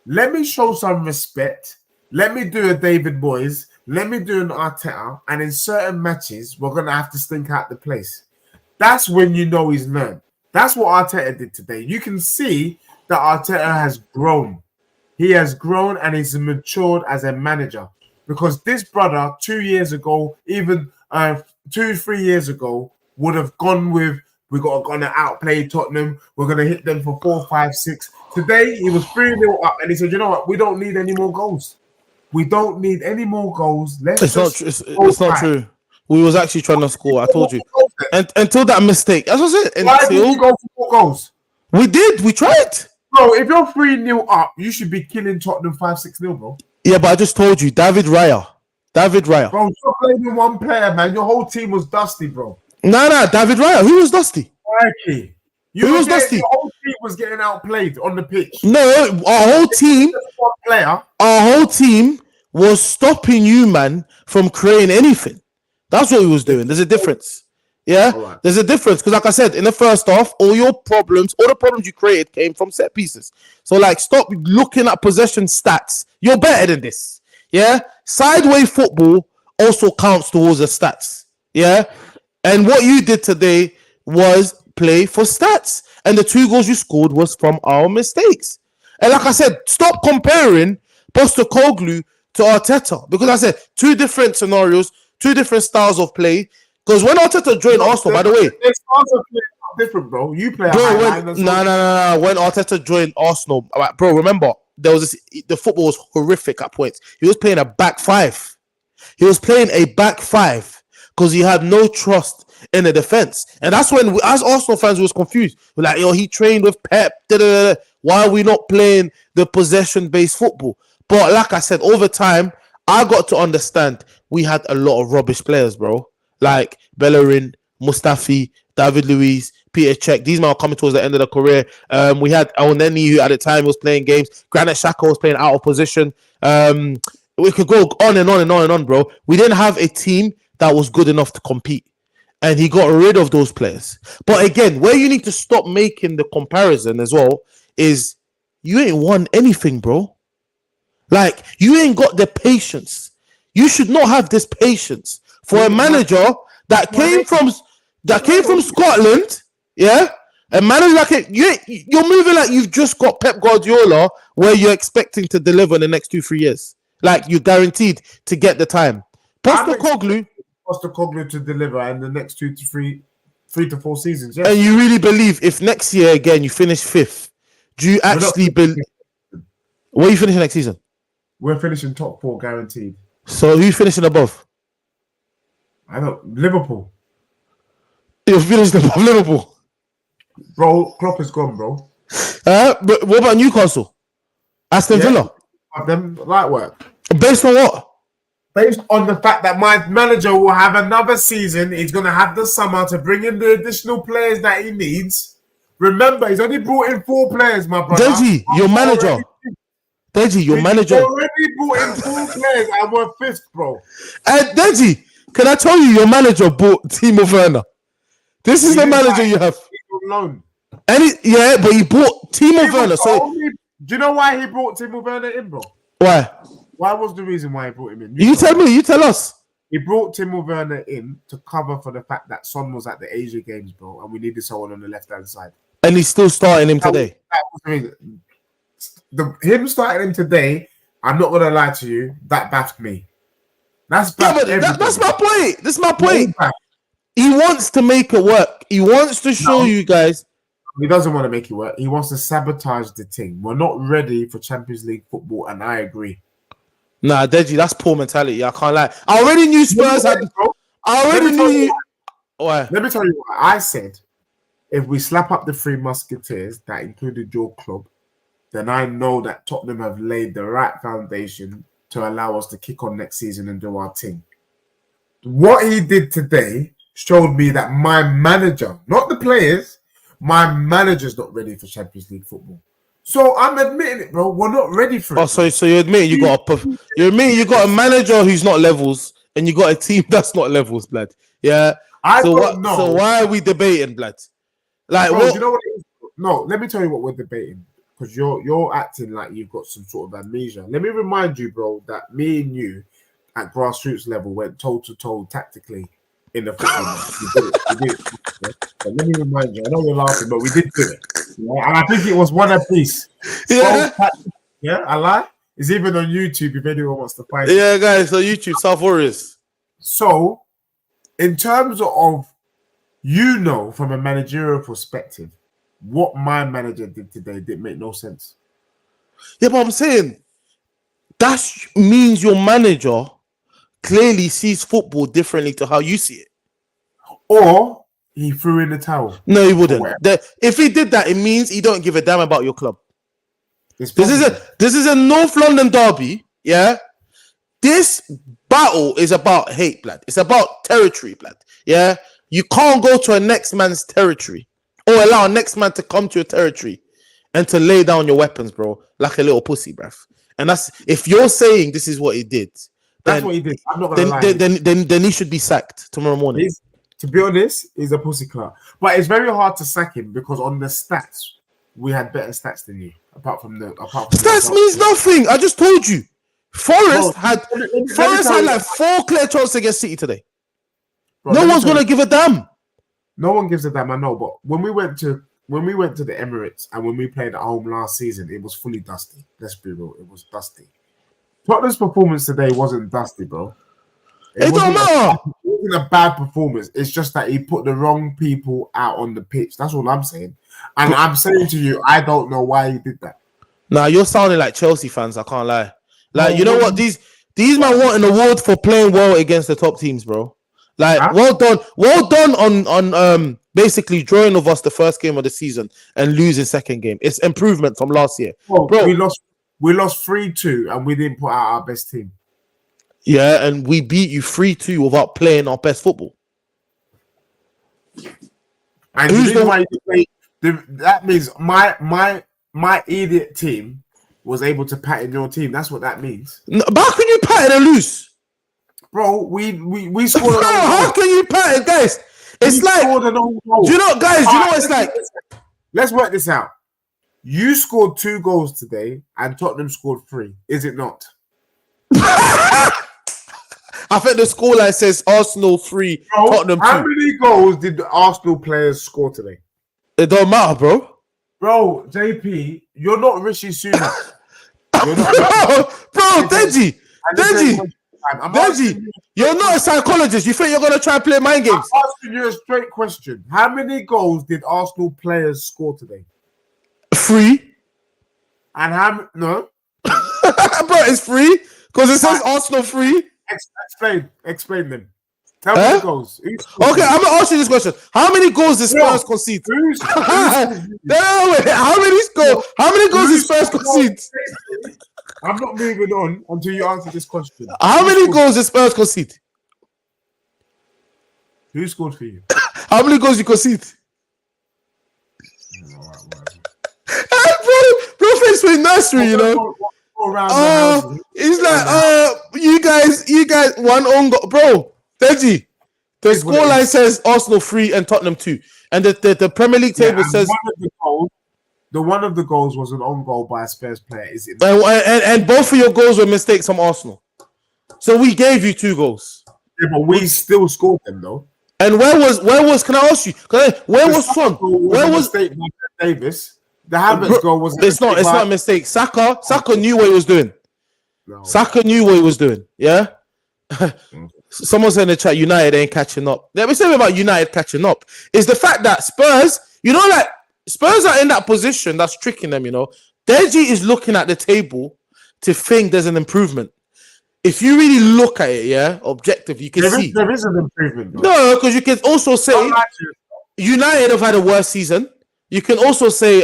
Let me show some respect. Let me do a David Moyes. let me do an Arteta, and in certain matches, we're going to have to stink out the place. That's when you know he's learned. That's what Arteta did today. You can see that Arteta has grown. He has grown and he's matured as a manager. Because this brother, 2 years ago, even 2-3 years ago, would have gone with, we're going to outplay Tottenham. We're going to hit them for 4, 5, 6. Today, he was 3-0 up and he said, you know what? We don't need any more goals. We don't need any more goals. It's not true. We was actually trying to score. I told you. And until that mistake, that's what I said. Why did you go for 4 goals? We did. We tried. Bro, if you're 3-0 up, you should be killing Tottenham 5-6-0, bro. Yeah, but I just told you, David Raya. Bro, stop blaming one player, man. Your whole team was dusty, bro. Nah, David Raya. Who was dusty? Crikey. Who was dusty? Your whole team was getting outplayed on the pitch. No, our whole team was stopping you, man, from creating anything. That's what he was doing. There's a difference. Yeah, right. There's a difference because, like I said, in the first half, all the problems you created came from set pieces. So, like, stop looking at possession stats. You're better than this. Yeah, sideways football also counts towards the stats. Yeah, and what you did today was play for stats, and the 2 goals you scored was from our mistakes. And like I said, stop comparing Postecoglou to Arteta because I said 2 different scenarios, 2 different styles of play. Because when Arteta joined Arsenal, by the way, their styles of play are different, bro. You play no. When Arteta joined Arsenal, bro, remember there was the football was horrific at points. He was playing a back 5. He was playing a back 5 because he had no trust in the defense, and that's when, as Arsenal fans, we was confused. We're like, yo, he trained with Pep. Why are we not playing the possession-based football? But like I said, over time, I got to understand we had a lot of rubbish players, bro. Like Bellerin, Mustafi, David Luiz, Peter Cech. These men are coming towards the end of their career. We had Elneny, who at the time was playing games. Granit Xhaka was playing out of position. We could go on and on and on and on, bro. We didn't have a team that was good enough to compete. And he got rid of those players. But again, where you need to stop making the comparison as well is you ain't won anything, bro. Like, you ain't got the patience. You should not have this patience for a manager that came from Scotland, yeah? A manager like you're moving like you've just got Pep Guardiola, where you're expecting to deliver in the next 2-3 years. Like, you're guaranteed to get the time. Postecoglou to deliver in the next 3 to 4 seasons. Yes. And you really believe if next year again you finish 5th, do you actually believe? Where are you finishing next season? We're finishing top 4 guaranteed. So who's finishing above? Liverpool. You're finishing above Liverpool. Bro, Klopp is gone, bro. But what about Newcastle? Aston Villa? Them light work. Based on what? Based on the fact that my manager will have another season. He's going to have the summer to bring in the additional players that he needs. Remember, he's only brought in 4 players, my brother. Deji, your manager. He's already brought in 4 players and we're 5th, bro. Deji, can I tell you, your manager bought Timo Werner. This is the manager you have. Loan. But he bought Timo Werner. So, do you know why he brought Timo Werner in, bro? Why? What was the reason why he brought him in? You tell me. You tell us. He brought Timo Werner in to cover for the fact that Son was at the Asia Games, bro, and we needed someone on the left-hand side. And he's still starting him today. That was the reason. Him starting him today, I'm not going to lie to you, that baffed me. That's my point. That's my point. He wants to make it work. He wants to show you guys. He doesn't want to make it work. He wants to sabotage the team. We're not ready for Champions League football, and I agree. Nah, Deji, that's poor mentality. I can't lie. I already knew Spurs had. Let me tell you what I said. If we slap up the 3 Musketeers, that included your club, then I know that Tottenham have laid the right foundation to allow us to kick on next season and do our thing. What he did today showed me that my manager, not the players, my manager's not ready for Champions League football. So I'm admitting it, bro. We're not ready for it. Oh, so you admit you got a manager who's not levels, and you got a team that's not levels, blood. Yeah. I don't know. So why are we debating, blood? Like, bro, you know what it is? No, let me tell you what we're debating. Because you're acting like you've got some sort of amnesia. Let me remind you, bro, that me and you at grassroots level went toe to toe tactically in the football match. We did it. We did it. Yeah? But let me remind you. I know you're laughing, but we did do it. Yeah? And I think it was one apiece. Yeah. Yeah, I lie. It's even on YouTube if anyone wants to find it. Yeah, guys, on YouTube, South Warriors. So, in terms of, from a managerial perspective, what my manager did today didn't make no sense. Yeah, but I'm saying that means your manager clearly sees football differently to how you see it. Or he threw in the towel. No, he wouldn't. If he did that, it means he don't give a damn about your club. This is a North London derby, yeah? This battle is about hate, blood. It's about territory, blood, yeah? You can't go to a next man's territory or allow a next man to come to your territory and to lay down your weapons, bro, like a little pussy, bruv. And that's, if you're saying this is what he did, that's what he did. I'm not gonna lie. Then he should be sacked tomorrow morning. To be honest, he's a pussy clown. But it's very hard to sack him because on the stats, we had better stats than you. Apart from stats means nothing. I just told you. Forest had like 4 clear chances against City today. Bro, no one's gonna give a damn. No one gives a damn. I know, but when we went to the Emirates and when we played at home last season, it was fully dusty. Let's be real, it was dusty. Tottenham's performance today wasn't dusty, bro. It don't matter. It wasn't a bad performance. It's just that he put the wrong people out on the pitch. That's all I'm saying. And I'm saying to you, I don't know why he did that. Nah, you're sounding like Chelsea fans. I can't lie. Like, you know what? These men want an award for playing well against the top teams, bro. Like, well done on basically drawing of us the first game of the season and losing second game. It's improvement from last year, bro. We lost 3-2 and we didn't put out our best team. Yeah, and we beat you 3-2 without playing our best football. And that means my idiot team was able to pattern your team. That's what that means. No, but how can you pattern and lose? Bro, we scored. How can you pattern, guys? It's like, do you know, guys? You know what it's like? Let's work this out. You scored 2 goals today, and Tottenham scored 3. Is it not? I think the scoreline says Arsenal 3, Tottenham 2. How many goals did the Arsenal players score today? It don't matter, bro. Bro, JP, you're not Rishi Sunak. bro, Deji, you're not a psychologist. You think you're gonna try and play mind games? I'm asking you a straight question. How many goals did Arsenal players score today? 3. And how? No, bro, it's 3 because it says Arsenal 3. Explain them. Tell me the goals. Okay, I'm gonna ask you this question: how many goals did Spurs concede? How many goals did Spurs concede? I'm not moving on until you answer this question. How many goals did Spurs concede? Who scored for you? How many goals you concede? Bro, face with nursery, you know. He's like, you guys, one on goal, bro. Deji, the scoreline says Arsenal 3 and Tottenham 2, and the Premier League table says one of the goals was an own goal by a Spurs player. Is it? And both of your goals were mistakes from Arsenal. So we gave you 2 goals. Yeah, but we still scored them though. And where was? Can I ask you? Where was Son? Where was Davis? The Havertz goal was. It's not a mistake. Saka knew what he was doing. No. Saka knew what he was doing. Yeah. Someone said in the chat, United ain't catching up. Let me say about United catching up is the fact that Spurs, you know, like Spurs are in that position that's tricking them. You know, Deji is looking at the table to think there's an improvement. If you really look at it, yeah, objective, you can see there is an improvement. Though. No, because you can also say United have had a worse season. You can also say,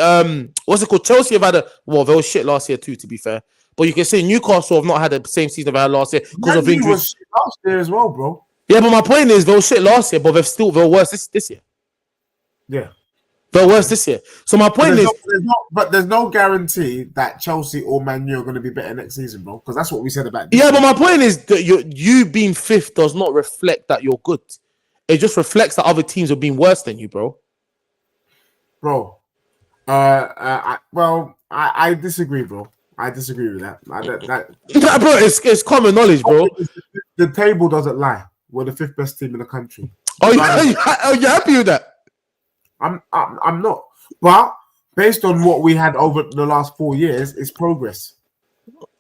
what's it called? Chelsea have had they were shit last year too, to be fair. But you can say Newcastle have not had the same season they had last year because of injuries. Was shit last year as well, bro. Yeah, but my point is they were shit last year, but they're worse this year. Yeah. They're worse this year. So my point is... there's no guarantee that Chelsea or Man U are going to be better next season, bro. Because that's what we said about this but my point is that you being 5th does not reflect that you're good. It just reflects that other teams are being worse than you, bro. Bro. I disagree, bro. I disagree with that. Bro, it's common knowledge, bro. the table doesn't lie. We're the 5th best team in the country. Are you happy with that? I'm not. But based on what we had over the last 4 years, it's progress.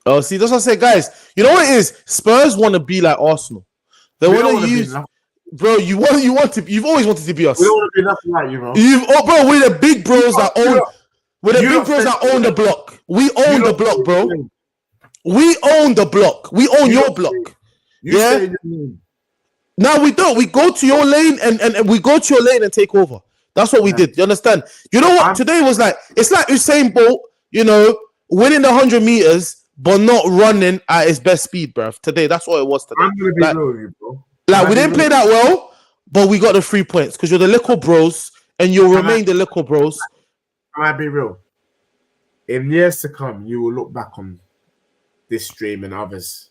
Oh, see, that's what I say, guys. You know what it is? Spurs want to be like Arsenal. They want to use, bro. You've always wanted to be us. We don't want to be nothing like you, bro. Bro, we're the big bros that own. We're the big bros that own the block. We own the block, bro. We own the block. We own your block. Yeah. No, we don't. We go to your lane and we go to your lane and take over. That's what we did. You understand? You know what? Today was like, it's like Usain Bolt, you know, winning the 100 meters, but not running at his best speed, bro. Today, that's what it was today. I'm gonna be real with you, bro. Like, we didn't play that well, but we got the 3 points because you're the little bros and you'll remain the little bros. Can I be real? In years to come, you will look back on this stream and others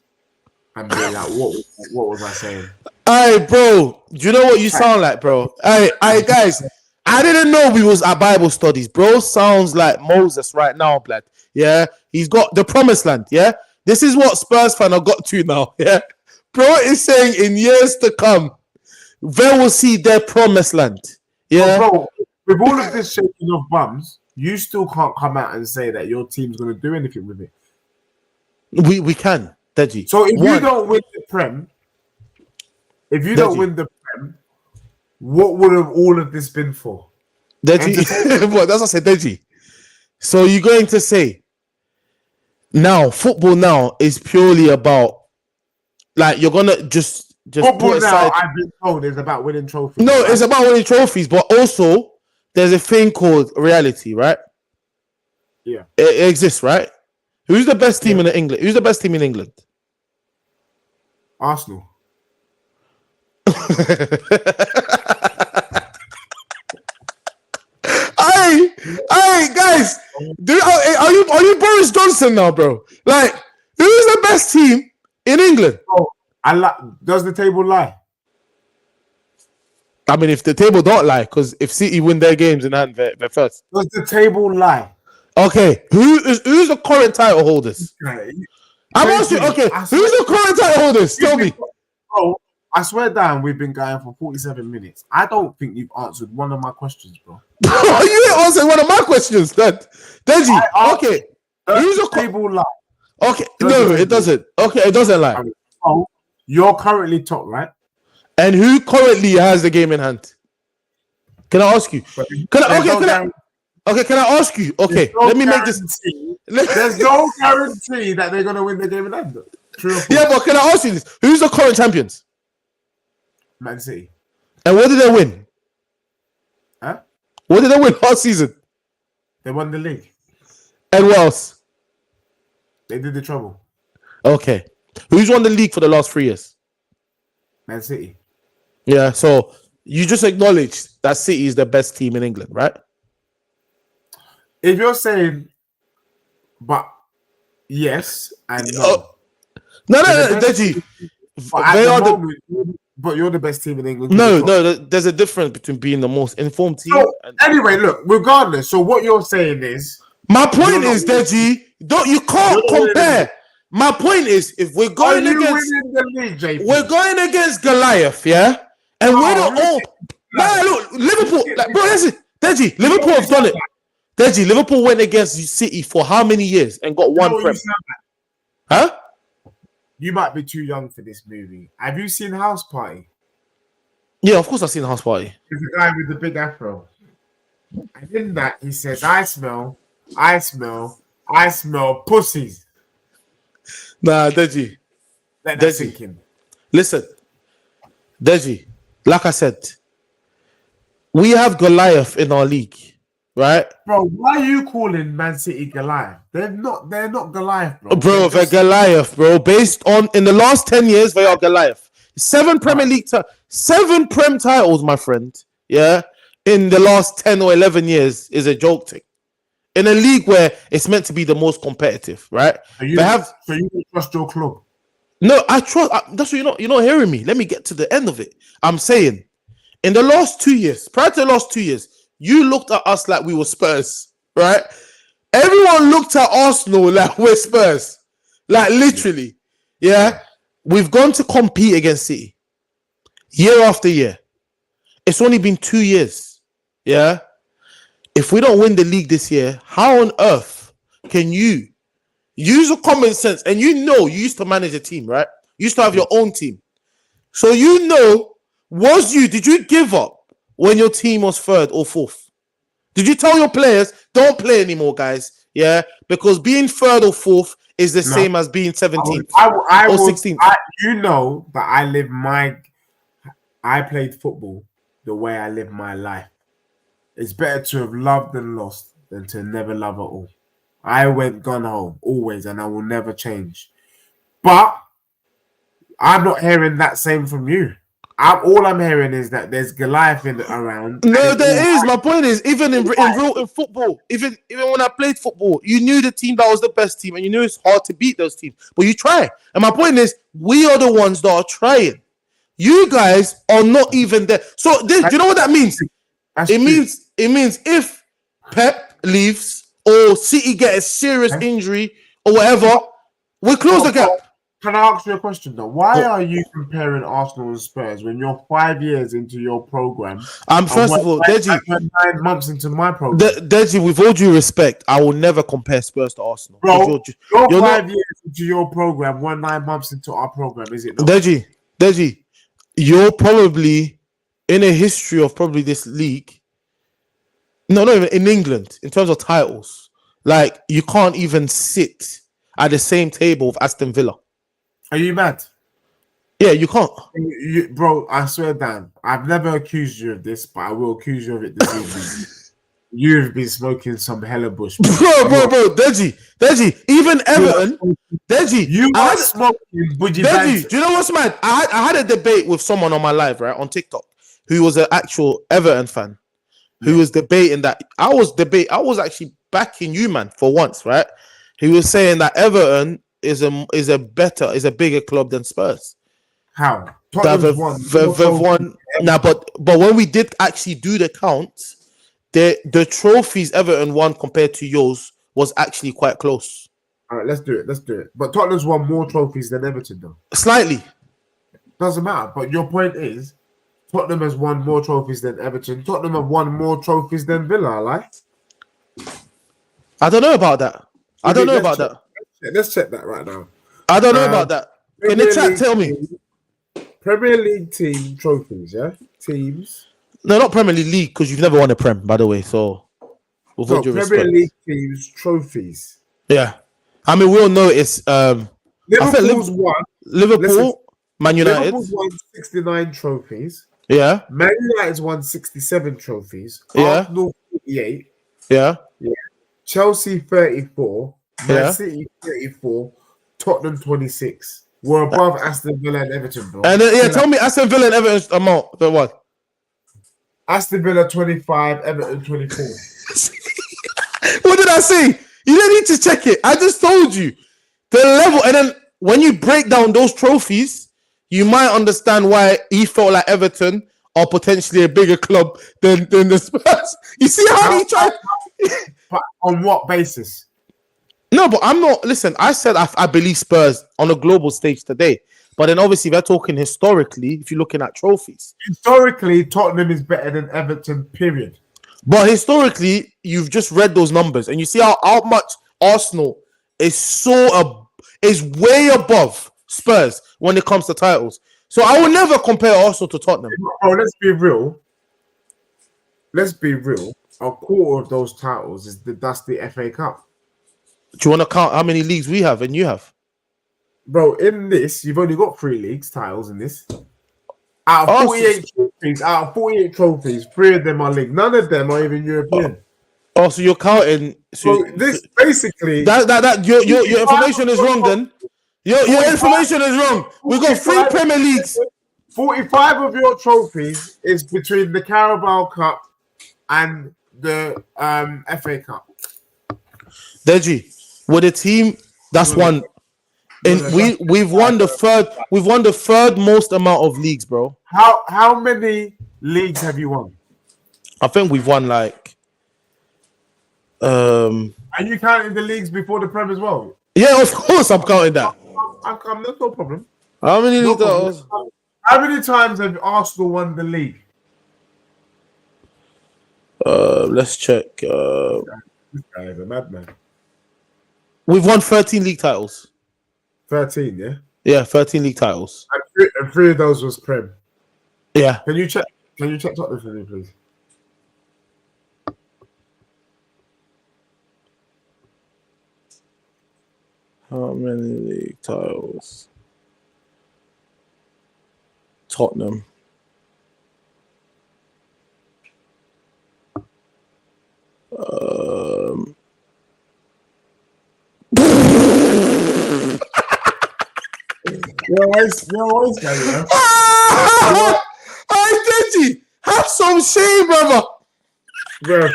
and be like, what was I saying? Hey, bro, do you know what you sound like, bro? Hey, guys, I didn't know we was at Bible studies. Bro sounds like Moses right now, blood. Yeah, he's got the promised land. Yeah, this is what Spurs fan have got to now. Yeah, bro is saying in years to come, they will see their promised land. Yeah, bro, with all of this shaking of bums, you still can't come out and say that your team's going to do anything with it. We can, Deji. So if you don't win the Prem, don't win the Prem, what would have all of this been for? Deji, well, that's what I said, Deji. So you're going to say now football now is purely about, like, you're gonna just football put aside. Now, I've been told is about winning trophies. No, it's about winning trophies, but also there's a thing called reality, right? Yeah, it exists, right? Who's the best team in England? Who's the best team in England? Arsenal. Hey, guys, are you Boris Johnson now, bro? Like, who's the best team in England? Oh, does the table lie? I mean, if the table don't lie, because if City win their games in hand, they're first. Does the table lie? Okay, who's the current title holders? I'm asking. Okay, who's the current title holders? Tell me. Bro, I swear down, we've been going for 47 minutes. I don't think you've answered one of my questions, bro. You didn't answer one of my questions, then. Deji, okay. Who's the table lie? Okay, no, it doesn't. Okay, it doesn't lie. Oh, you're currently top, right? And who currently has the game in hand? Can I ask you? Can I ask you? Okay, let me make this. There's no guarantee that they're gonna win the game in hand. True. Yeah, but can I ask you this? Who's the current champions? Man City. And what did they win? Huh? What did they win last season? They won the league. And what else? They did the trouble. Okay. Who's won the league for the last 3 years? Man City. Yeah, so you just acknowledged that City is the best team in England, right? If you're saying, but yes and no. No, Deji. But you're the best team in England. No, there's a difference between being the most informed team. So, anyway, look, regardless, so what you're saying is... My point is, Deji, you can't compare. My point is, if we're going against... the league, JP? We're going against Goliath, yeah? And we're the look, Liverpool, like, bro, listen, Deji, Liverpool have done it. Deji, Liverpool went against City for how many years and got one Prem? Huh? You might be too young for this movie. Have you seen House Party? Yeah, of course I've seen House Party. It's the guy with the big afro. And in that, he says, I smell pussies. Nah, Deji. Let that sink in. Listen, Deji, like I said, we have Goliath in our league, right? Bro, why are you calling Man City Goliath? They're not Goliath, bro. Bro, they're Goliath, bro. Based on in the last 10 years, they are Goliath. 7 Premier League 7 Prem titles, my friend. Yeah, in the last 10 or 11 years is a joke thing. In a league where it's meant to be the most competitive, right? So you don't trust your club? No, I trust. That's what you're not hearing me. Let me get to the end of it. I'm saying, in the last 2 years, prior to the last 2 years, you looked at us like we were Spurs, right? Everyone looked at Arsenal like we're Spurs, like literally, yeah. we've gone to compete against City year after year. It's only been 2 years. Yeah. If we don't win the league this year, how on earth can you use a common sense? And you know, you used to manage a team, right? You used to have your own team. So you know, did you give up when your team was third or fourth? Did you tell your players, don't play anymore, guys? Yeah, because being third or fourth is the same as being 17th or 16th. You know that I played football the way I live my life. It's better to have loved and lost than to never love at all. I went gun ho always, and I will never change. But I'm not hearing that same from you. All I'm hearing is that there's Goliath around. No, there is. My point is, even in football, even when I played football, you knew the team that was the best team, and you knew it's hard to beat those teams. But you try. And my point is, we are the ones that are trying. You guys are not even there. So do you know what that means? It means if Pep leaves or City get a serious injury or whatever, we close the gap. Can I ask you a question though? Why are you comparing Arsenal and Spurs when you're 5 years into your program? First of all, Deji, 9 months into my program. Deji, with all due respect, I will never compare Spurs to Arsenal. Bro, you're 5 years into your program. We're 9 months into our program, is it not? Deji, you're probably in a history of probably this league. No, not even in England in terms of titles. Like you can't even sit at the same table with Aston Villa. Are you mad? Yeah, you can't. Bro, I swear, Dan, I've never accused you of this, but I will accuse you of it this evening. You've been smoking some hella bush. Bro, Deji, even Everton, Deji. You are smoking budgie Deji, do you know what's mad? I had a debate with someone on my live, right, on TikTok, who was an actual Everton fan, who was debating that. I was actually backing you, man, for once, right? He was saying that Everton is a bigger club than Spurs. How? They've won. Now, but when we did actually do the count, the trophies Everton won compared to yours was actually quite close. All right, let's do it. But Tottenham's won more trophies than Everton, though. Slightly. Doesn't matter. But your point is, Tottenham has won more trophies than Everton. Tottenham have won more trophies than Villa, like? I don't know about that. Let's check that right now. I don't know about that. In the chat, tell me. Premier League team trophies, yeah? Teams. No, not Premier League, because you've never won a Prem, by the way. So, Premier League teams trophies. Yeah. I mean, we all know it's... Liverpool's won. Liverpool, Man United. Liverpool's won 69 trophies. Yeah. Man United's won 67 trophies. Yeah. Arsenal 48. Yeah. Chelsea 34. Man City 34, Tottenham 26. We're above Aston Villa and Everton, bro. And tell me Aston Villa and Everton's amount. The what? Aston Villa 25, Everton 24. What did I say? You don't need to check it. I just told you the level. And then when you break down those trophies, you might understand why he felt like Everton are potentially a bigger club than the Spurs. You see how he tried? But on what basis? No, but I'm not. Listen, I said I believe Spurs on a global stage today. But then obviously they're talking historically, if you're looking at trophies. Historically, Tottenham is better than Everton, period. But historically, you've just read those numbers and you see how much Arsenal is way above Spurs when it comes to titles. So I will never compare Arsenal to Tottenham. Oh, let's be real. A quarter of those titles is the dusty FA Cup. Do you want to count how many leagues we have and you have? Bro, in this, you've only got 3 leagues titles in this. Out of 48 trophies, 3 of them are league. None of them are even European. Oh, so you're counting. So this basically your information is wrong then. Your information is wrong. We got 3 Premier Leagues. 45 of your trophies is between the Carabao Cup and the FA Cup. Deji, with a team that's won, and we've won the third most amount of leagues, bro. How many leagues have you won? I think we've won like. Are you counting the leagues before the Prem as well? Yeah, of course I'm counting that. That's no problem. How many league Look, titles? how many times have Arsenal won the league? Let's check. This guy is a madman. We've won 13 league titles. 13, yeah? Yeah, 13 league titles. And three of those was Prem. Yeah. Can you check Tottenham for me, please? How many league titles? Tottenham. You're always guy, you know? I did you. Have some shame, brother. Bro,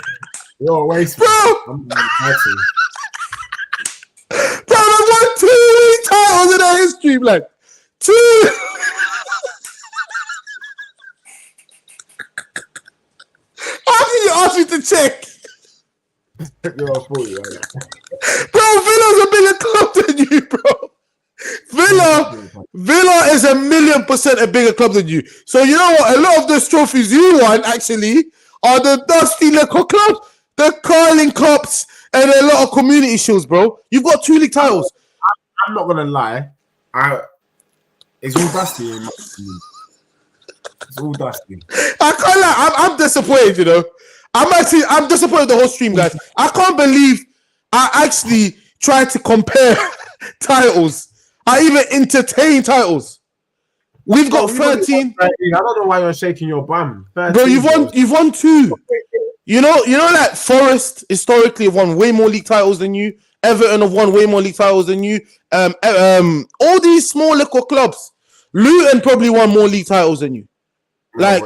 you're always Bro, I'm I've won 2 league titles in our history, man. 2. How can you ask me to check? You're a fool, right? Bro, Villa's a bigger club than you, bro. Villa is 1,000,000% a bigger club than you. So you know what? A lot of those trophies you won actually are the dusty little clubs, the Carling Cups, and a lot of community shields, bro. You've got 2 league titles. I'm not gonna lie. It's all dusty. It's all dusty. I can't lie. I'm disappointed. You know, I'm disappointed the whole stream, guys. I can't believe I actually tried to compare titles. I even entertain titles. We've got 13. I don't know why you're shaking your bum. 13, Bro, you've won 2. You know that Forest historically have won way more league titles than you. Everton have won way more league titles than you. All these small little clubs. Luton probably won more league titles than you. Like,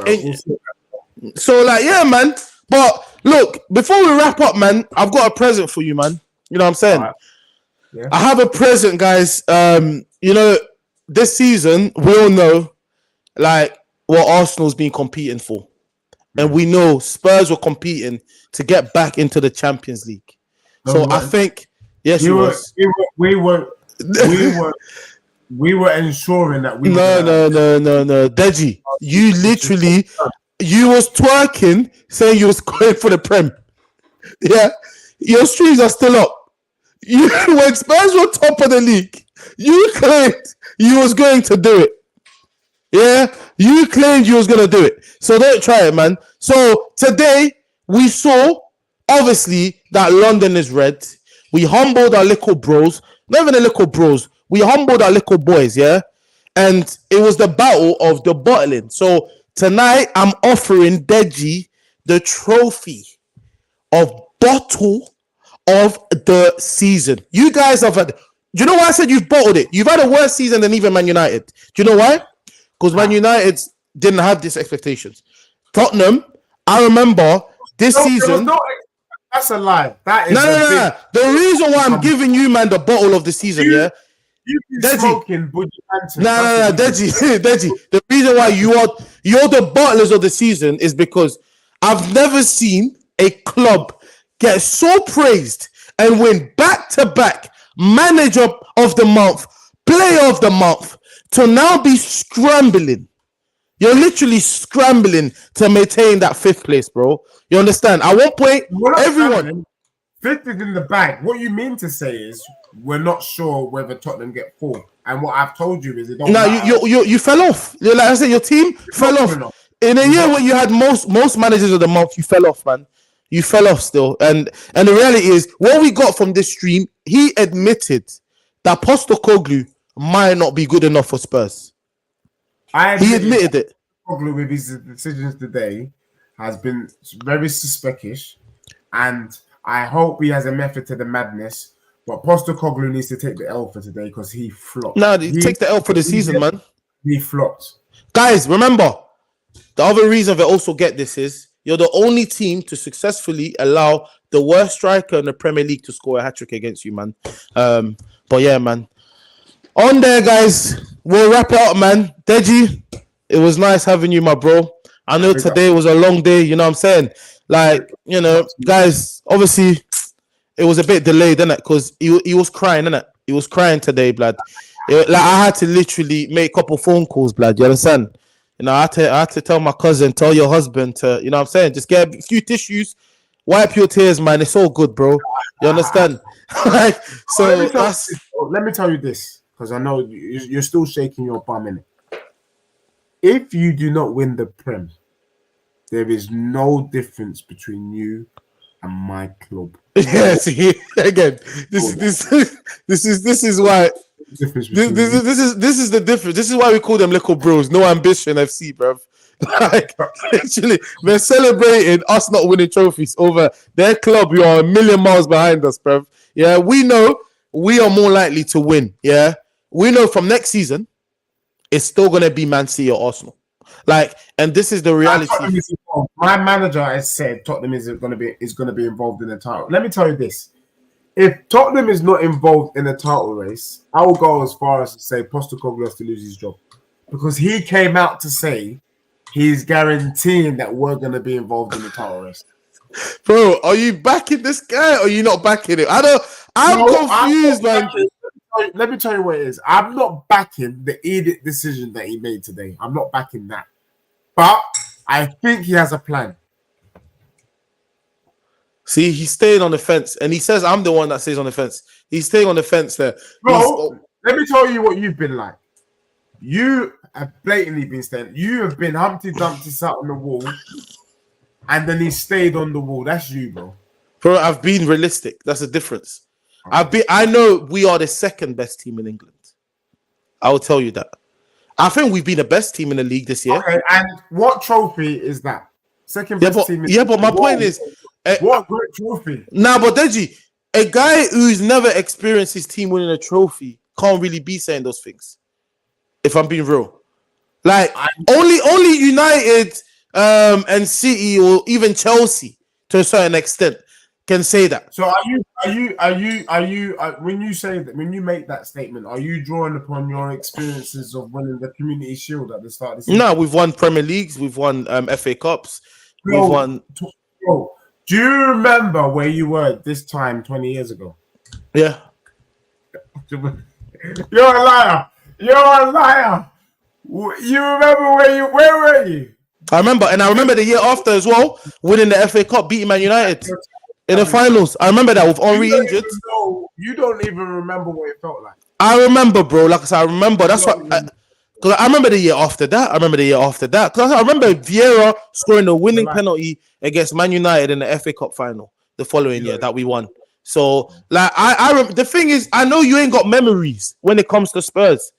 so like, yeah, man. But look, before we wrap up, man, I've got a present for you, man. You know what I'm saying? Right. Yeah. I have a present, guys. You know, this season we all know, like, what Arsenal's been competing for, and we know Spurs were competing to get back into the Champions League. So I think, yes, we were ensuring that we. No, Deji, you literally, you was twerking, saying you was going for the Prem. Yeah, your streams are still up. You, when Spurs were top of the league, you claimed you was going to do it. Yeah, you claimed you was going to do it. So don't try it, man. So today we saw, obviously, that London is red. We humbled our little bros. Not even the little bros. We humbled our little boys, yeah? And it was the battle of the bottling. So tonight I'm offering Deji the trophy of bottle of the season. You guys have had. Do you know why I said you've bottled it? You've had a worse season than even Man United. Do you know why? Because Man United didn't have these expectations. Tottenham, I remember this season. That's a lie. That is no. The reason why I'm giving you, man, the bottle of the season, yeah. You've been smoking, but Deji. The reason why you're the bottlers of the season is because I've never seen a club get so praised and win back-to-back manager of the month, player of the month, to now be scrambling. You're literally scrambling to maintain that 5th place, bro. You understand? At one point, everyone... 5th is in the bag. What you mean to say is we're not sure whether Tottenham get 4. And what I've told you is it don't matter. You fell off. Like I said, your team fell off. In a year when you had most managers of the month, you fell off, man. You fell off still. And the reality is, what we got from this stream, he admitted that Postecoglou might not be good enough for Spurs. He admitted it. Postecoglou, with his decisions today, has been very suspicious. And I hope he has a method to the madness. But Postecoglou needs to take the L for today because he flopped. No, he takes the L for the season, man. He flopped. Guys, remember, the other reason they also get this is you're the only team to successfully allow the worst striker in the Premier League to score a hat-trick against you, man. But yeah, man. On there, guys. We'll wrap it up, man. Deji, it was nice having you, my bro. I know today was a long day, you know what I'm saying? Like, you know, guys, obviously, it was a bit delayed, innit? Because he was crying, innit? He was crying today, blood. Like I had to literally make a couple phone calls, blood. You understand? You know, I had to tell my cousin, tell your husband to, you know what I'm saying? Just get a few tissues, wipe your tears, man. It's all good, bro. You understand? Like, so that's... Let me tell you this, because I know you're still shaking your bum in it. If you do not win the Prem, there is no difference between you and my club. Yeah, see, again, this is why this is the difference. This is why we call them little bros. No ambition FC, bruv. Like, actually, they're celebrating us not winning trophies over their club. You are a million miles behind us, bruv. Yeah, we know we are more likely to win. Yeah, we know from next season, it's still gonna be Man City or Arsenal. Like, and this is the reality. My manager has said Tottenham is going to be involved in the title. Let me tell you this: if Tottenham is not involved in the title race, I will go as far as to say Postecoglou has to lose his job, because he came out to say he's guaranteeing that we're going to be involved in the title race. Bro, are you backing this guy or are you not backing him? I'm confused, man. Let me tell you what it is. I'm not backing the edict decision that he made today. I'm not backing that. But I think he has a plan. See, he's staying on the fence. And he says I'm the one that stays on the fence. He's staying on the fence there. Bro, let me tell you what you've been like. You have blatantly been staying. You have been Humpty Dumpty sat on the wall. And then he stayed on the wall. That's you, bro. Bro, I've been realistic. That's the difference. I know we are the second best team in England. I will tell you that. I think we've been the best team in the league this year. Okay, and what trophy is that? Second best team. But my point is, what great trophy? Nah, but Deji, a guy who's never experienced his team winning a trophy can't really be saying those things. If I'm being real, like only United, and City or even Chelsea to a certain extent can say that. So are you when you say that, when you make that statement, are you drawing upon your experiences of winning the Community Shield at the start of the season? No, we've won Premier Leagues, we've won FA Cups, we've won. Bro, do you remember where you were this time 20 years ago? Yeah. You're a liar. You're a liar. You remember where were you? I remember, and I remember the year after as well, winning the FA Cup, beating Man United in the finals. I remember that with Henry injured. You don't even remember what it felt like. I remember, bro. Like I said, I remember. That's what. Because I remember the year after that. Because I remember Vieira scoring the winning penalty against Man United in the FA Cup final the following year that we won. So, like, the thing is, I know you ain't got memories when it comes to Spurs.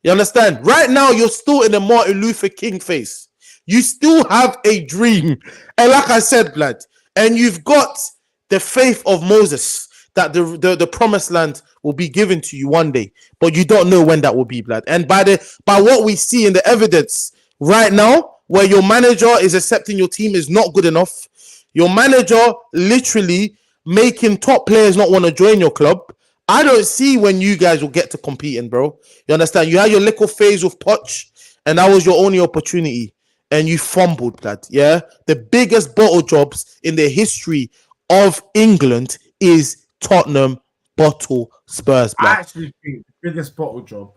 You understand? Right now, you're still in the Martin Luther King phase. You still have a dream. And like I said, blood, and you've got the faith of Moses that the promised land will be given to you one day, but you don't know when that will be, blood. And by what we see in the evidence right now, where your manager is accepting your team is not good enough, your manager literally making top players not want to join your club, I don't see when you guys will get to competing, bro. You understand? You had your little phase with Poch, and that was your only opportunity. And you fumbled that, yeah? The biggest bottle jobs in the history of England is Tottenham bottle Spurs. Black. I actually think the biggest bottle job,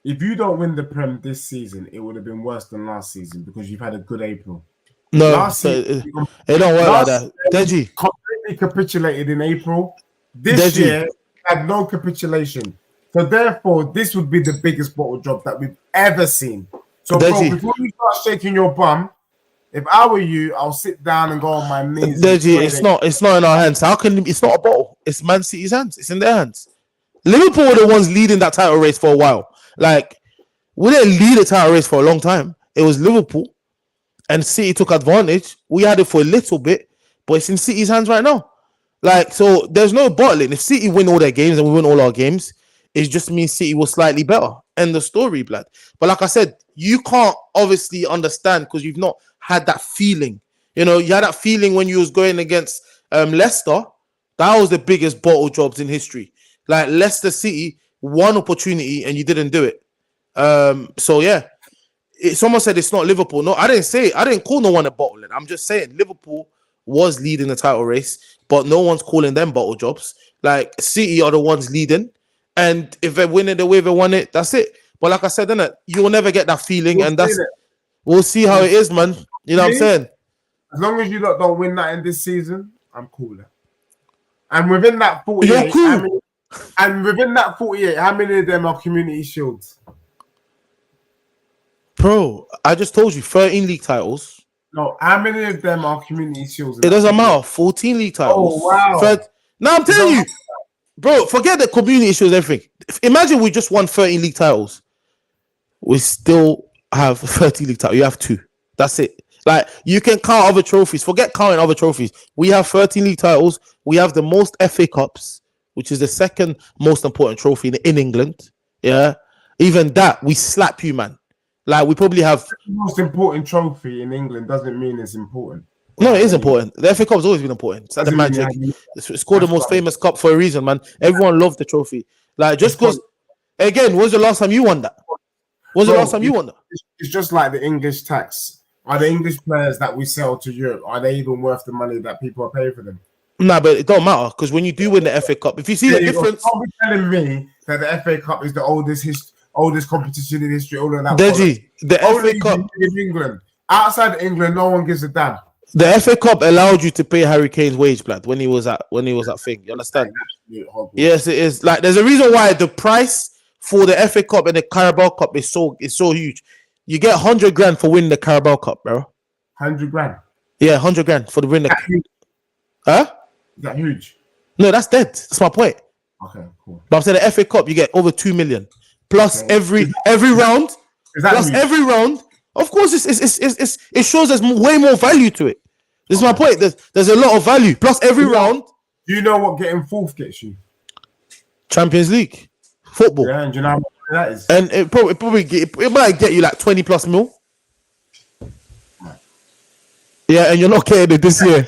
if you don't win the Prem this season, it would have been worse than last season because you've had a good April. No, it don't work like that. Deji completely capitulated in April. This year had no capitulation. So therefore, this would be the biggest bottle job that we've ever seen. So, bro, before you start shaking your bum, if I were you, I'll sit down and go on my knees. Deji, it's not in our hands. How can it's not a bottle? It's Man City's hands. It's in their hands. Liverpool were the ones leading that title race for a while. Like, we didn't lead the title race for a long time. It was Liverpool, and City took advantage. We had it for a little bit, but it's in City's hands right now. Like, so there's no bottling. If City win all their games and we win all our games, it just means City was slightly better. End the story, blood. But like I said, you can't obviously understand because you've not had that feeling. You know, you had that feeling when you was going against Leicester. That was the biggest bottle jobs in history. Like Leicester City, one opportunity and you didn't do it. So yeah, someone said it's not Liverpool. No, I didn't say it. I didn't call no one a bottle. I'm just saying Liverpool was leading the title race, but no one's calling them bottle jobs. Like City are the ones leading. And if they win it the way they won it, that's it. But like I said, innit, you'll never get that feeling, and we'll see how it is, man. You know what I'm saying? As long as you don't win that in this season, I'm cool. And within that 48, you're cool. how many of them are community shields? Bro, I just told you 13 league titles. No, how many of them are community shields? It doesn't matter. 14 league titles. Oh, wow. Now I'm telling you, bro, forget the community shields, everything. Imagine we just won 13 league titles. We still have 30 league titles. You have 2. That's it. Like, you can count other trophies. Forget counting other trophies. We have 13 league titles. We have the most FA Cups, which is the second most important trophy in England. Yeah. Even that, we slap you, man. Like, we probably have... The most important trophy in England doesn't mean it's important. No, it is important. The FA Cup's always been important. It's like the Magic. It's called the most famous cup for a reason, man. Everyone loved the trophy. Like, just because... Again, when's the last time you won that? When's the last time you won that? It's just like the English tax. Are the English players that we sell to Europe, are they even worth the money that people are paying for them? Nah, but it don't matter, because when you do win the FA Cup, if you see the difference... Don't be telling me that the FA Cup is the oldest competition in history, all of that. Deji, the FA Cup... In England. Outside England, no one gives a damn. The FA Cup allowed you to pay Harry Kane's wage, blood, when he was at thing. You understand? Yes, it is. Like, there's a reason why the price for the FA Cup and the Carabao Cup is so huge. You get 100 grand for winning the Carabao Cup, bro. 100 grand? Yeah, 100 grand for the winning. Huh? Is that huge? No, that's dead. That's my point. Okay, cool. But I'm saying the FA Cup, you get over 2 million. Plus every round. Every round. Of course, it shows there's way more value to it. This is my point. There's a lot of value. Plus every round. Do you know what getting fourth gets you? Champions League. Football. Yeah, and do you know how much that is? And it might get you like 20 plus mil. Yeah, and you're not getting it this year.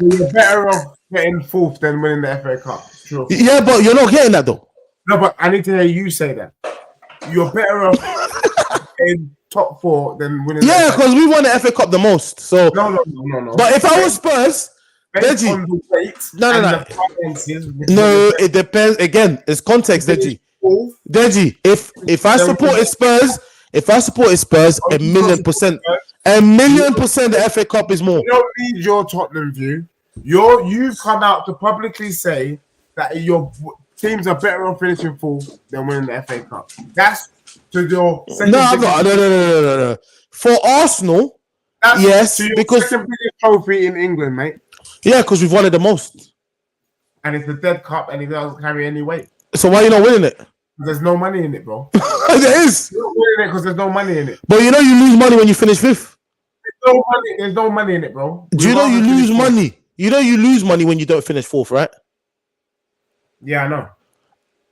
You're better off getting fourth than winning the FA Cup. Sure. Yeah, but you're not getting that though. No, but I need to hear you say that. You're better off in top 4 than winning. Yeah, because we won the FA Cup the most. So no. But if I was Spurs, Deji, no, it depends. Again, it's context, Deji. Deji, if I supported Spurs, a million percent, the FA Cup is more. You don't need your Tottenham view. You've come out to publicly say that your teams are better on finishing 4th than winning the FA Cup. That's to your second. No, I'm not. No. For Arsenal, yes, because second biggest trophy in England, mate. Yeah, because we've won it the most. And it's the dead cup and it doesn't carry any weight. So why are you not winning it? There's no money in it, bro. There is. You're not winning it because there's no money in it. But you know you lose money when you finish 5th. There's no money in it, bro. Do you know you lose money? You know you lose money when you don't finish 4th, right? Yeah, I know.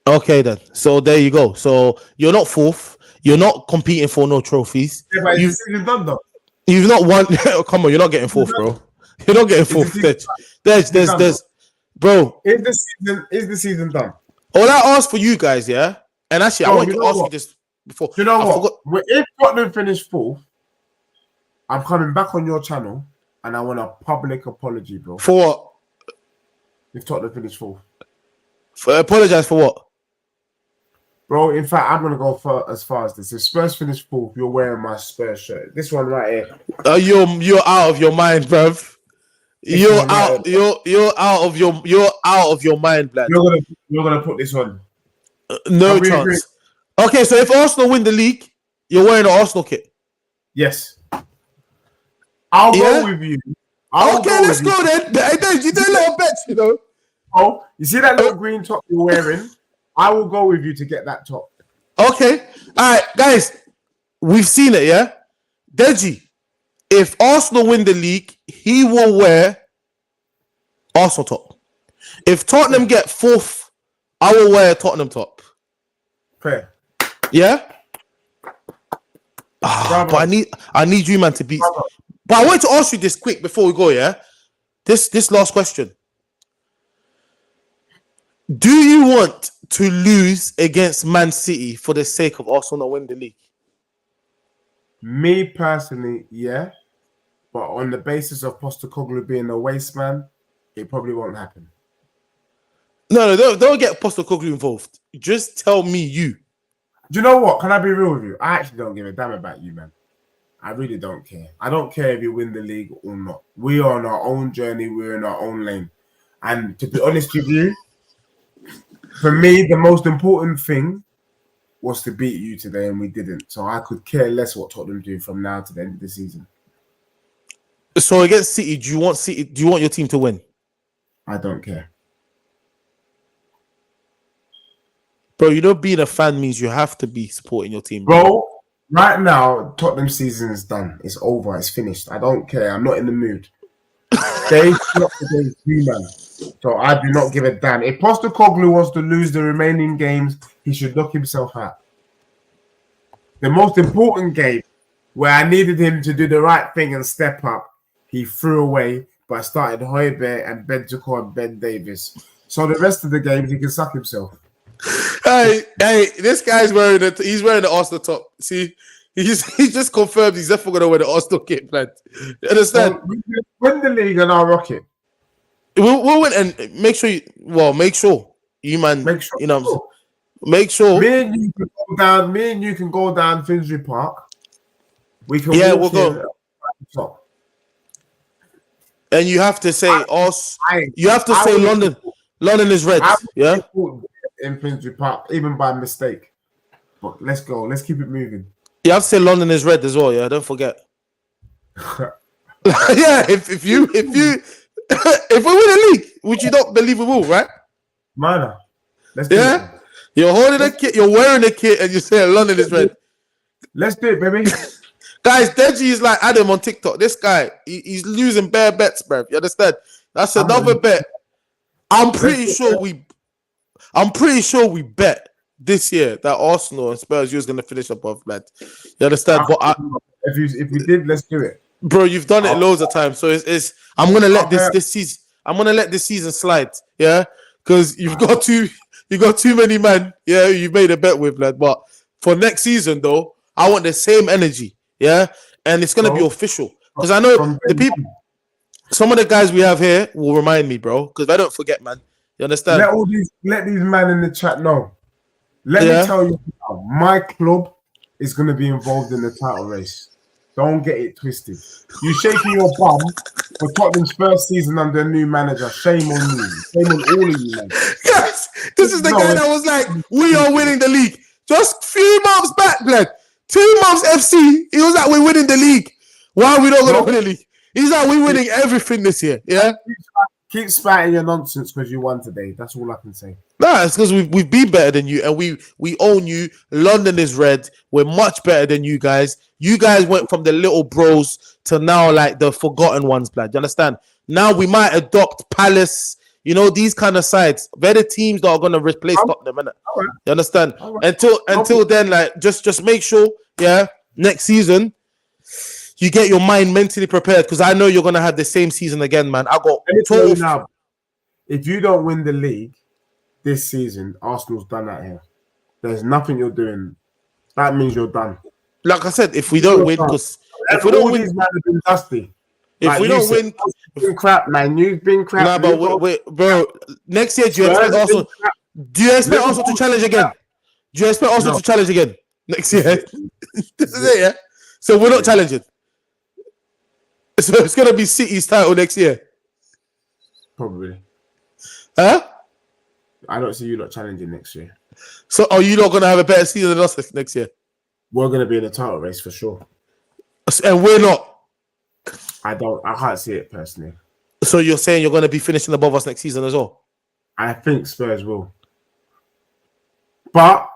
Okay, then. So there you go. So you're not 4th. You're not competing for no trophies. Yeah, but it's done, though. You've not won. Come on, you're not getting 4th, bro. You're not getting 4th. There's, bro. Is the season done? All I ask for you guys, yeah, and actually, I want to ask you this before. You know what? If Tottenham finish 4th, I'm coming back on your channel and I want a public apology, bro. For what? If Tottenham finish 4th. Apologize for what? Bro, in fact, I'm gonna go as far as this. If Spurs finish 4th, you're wearing my Spurs shirt. This one right here. You're out of your mind, bruv. You're out of your mind, blood. You're gonna put this on. No chance. Okay, so if Arsenal win the league, you're wearing an Arsenal kit. Yes. I'll go with you. Let's go then. You do a little bet, you know. Oh, you see that little green top you're wearing? I will go with you to get that top. Okay. All right, guys. We've seen it, yeah? Deji, if Arsenal win the league, he will wear Arsenal top. If Tottenham get 4th, I will wear a Tottenham top. Fair. Yeah? But I need you, man, to beat. Bravo. But I want to ask you this quick before we go, yeah? This last question. Do you want to lose against Man City for the sake of Arsenal not winning the league? Me personally, yeah. But on the basis of Postecoglou being a waste man, it probably won't happen. No, don't get Postecoglou involved. Just tell me you. Do you know what? Can I be real with you? I actually don't give a damn about you, man. I really don't care. I don't care if you win the league or not. We are on our own journey. We're in our own lane. And to be honest with you, for me, the most important thing was to beat you today, and we didn't. So I could care less what Tottenham do from now to the end of the season. So against City, do you want your team to win? I don't care. Bro, you know being a fan means you have to be supporting your team. Bro, right now, Tottenham season is done. It's over. It's finished. I don't care. I'm not in the mood. They not against you, man. So I do not give a damn. If Postecoglou wants to lose the remaining games, he should knock himself out. The most important game where I needed him to do the right thing and step up, he threw away, but I started Højbjerg and Bentancur and Ben Davis. So the rest of the games, he can suck himself. Hey, this guy's wearing the Arsenal top. See, he just confirmed he's definitely gonna wear the Arsenal kit, man. You understand? So win the league and I'll rock it. We'll win and make sure you man. Make sure, you know. Make sure. Me and you can go down Finsbury Park. We can. Yeah, we'll go. And you have to say you have to say London. London is red. Yeah. In Finsbury Park, even by mistake. But let's go. Let's keep it moving. You have to say London is red as well. Yeah, don't forget. Yeah, if we win the league, which you don't believe we will, right? Mana, let's do it. You're holding a kit, you're wearing a kit, and you say London is red. Let's do it, baby. Guys, Deji is like Adam on TikTok. This guy, he's losing bare bets, bro. You understand? That's another bet. I'm pretty sure we bet this year that Arsenal and Spurs was going to finish above, man. You understand? But if we did, let's do it, bro. You've done it loads of times, so it's. I'm gonna let this season. I'm gonna let this season slide, yeah, because you've got too many man, yeah. You made a bet with, lad. But for next season, though, I want the same energy, yeah, and it's gonna be official because I know the people. Some of the guys we have here will remind me, bro, because I don't forget, man. You understand? Let these men in the chat know. Let me tell you now, my club is going to be involved in the title race. Don't get it twisted. You shaking your bum for Tottenham's first season under a new manager. Shame on you. Shame on all of you, man. Yes, this is the guy that was like, we are winning the league. Just a few months back, blood. 2 months FC, he was like, we're winning the league. Why are we not going to win the league? He's like, we're winning everything this year. Yeah? Keep spouting your nonsense because you won today. That's all I can say. Nah, it's because we've been better than you and we own you. London is red. We're much better than you guys. You guys went from the little bros to now like the forgotten ones, blood. You understand? Now we might adopt Palace, you know, these kind of sides. They're the teams that are going to replace Tottenham, innit? Right. You understand? Right. Until then, like, just make sure, yeah, next season, you get your mind mentally prepared because I know you're going to have the same season again, man. I got total... Now, if you don't win the league this season, Arsenal's done out here. There's nothing you're doing. That means you're done. Like I said, if we don't win, because if we don't win, these men have been dusty. If like we don't win, you've been crap, man. You've been crap. Nah, but wait, bro. Next year, do you expect Arsenal? Do you expect Arsenal to challenge again? Do you expect Arsenal to challenge again next year? This is it, yeah. So we're not challenging. So it's gonna be City's title next year. Probably. Huh? I don't see you not challenging next year. So are you not gonna have a better season than us next year? We're gonna be in the title race for sure. And we're not. I can't see it personally. So you're saying you're gonna be finishing above us next season as well? I think Spurs will. But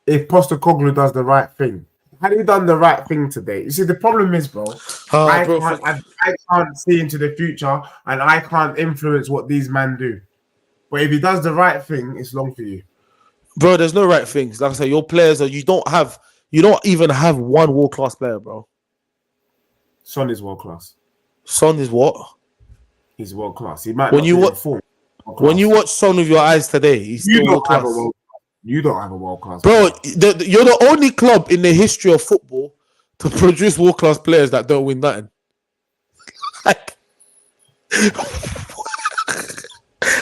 if Postecoglou does the right thing, had he done the right thing today? You see, the problem is, bro, I can't see into the future and I can't influence what these men do. But if he does the right thing, it's long for you. Bro, there's no right things. Like I said, your players you don't even have one world-class player, bro. Son is world-class. Son is what? He's world-class. He might when you watch Son with your eyes today, he's still world-class. You don't have a world-class bro. You're the only club in the history of football to produce world-class players that don't win nothing. Like,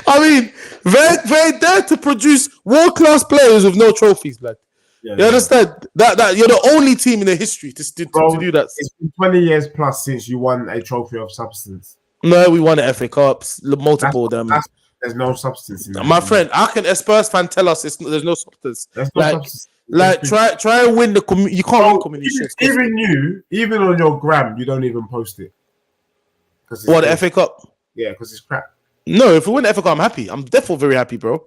I mean, they're there to produce world-class players with no trophies, lad. Yeah, You understand? That you're the only team in the history to bro, do that. it's been 20 years plus since you won a trophy of substance. No, we won the FA Cups, multiple of them. There's no substance in that. My friend, how can a Spurs fan tell us there's no substance? There's no substance. Like try and win the community. You can't win community shields. Even on your gram, you don't even post it. What, the FA Cup? Yeah, because it's crap. No, if we win the FA Cup, I'm happy. I'm definitely very happy, bro.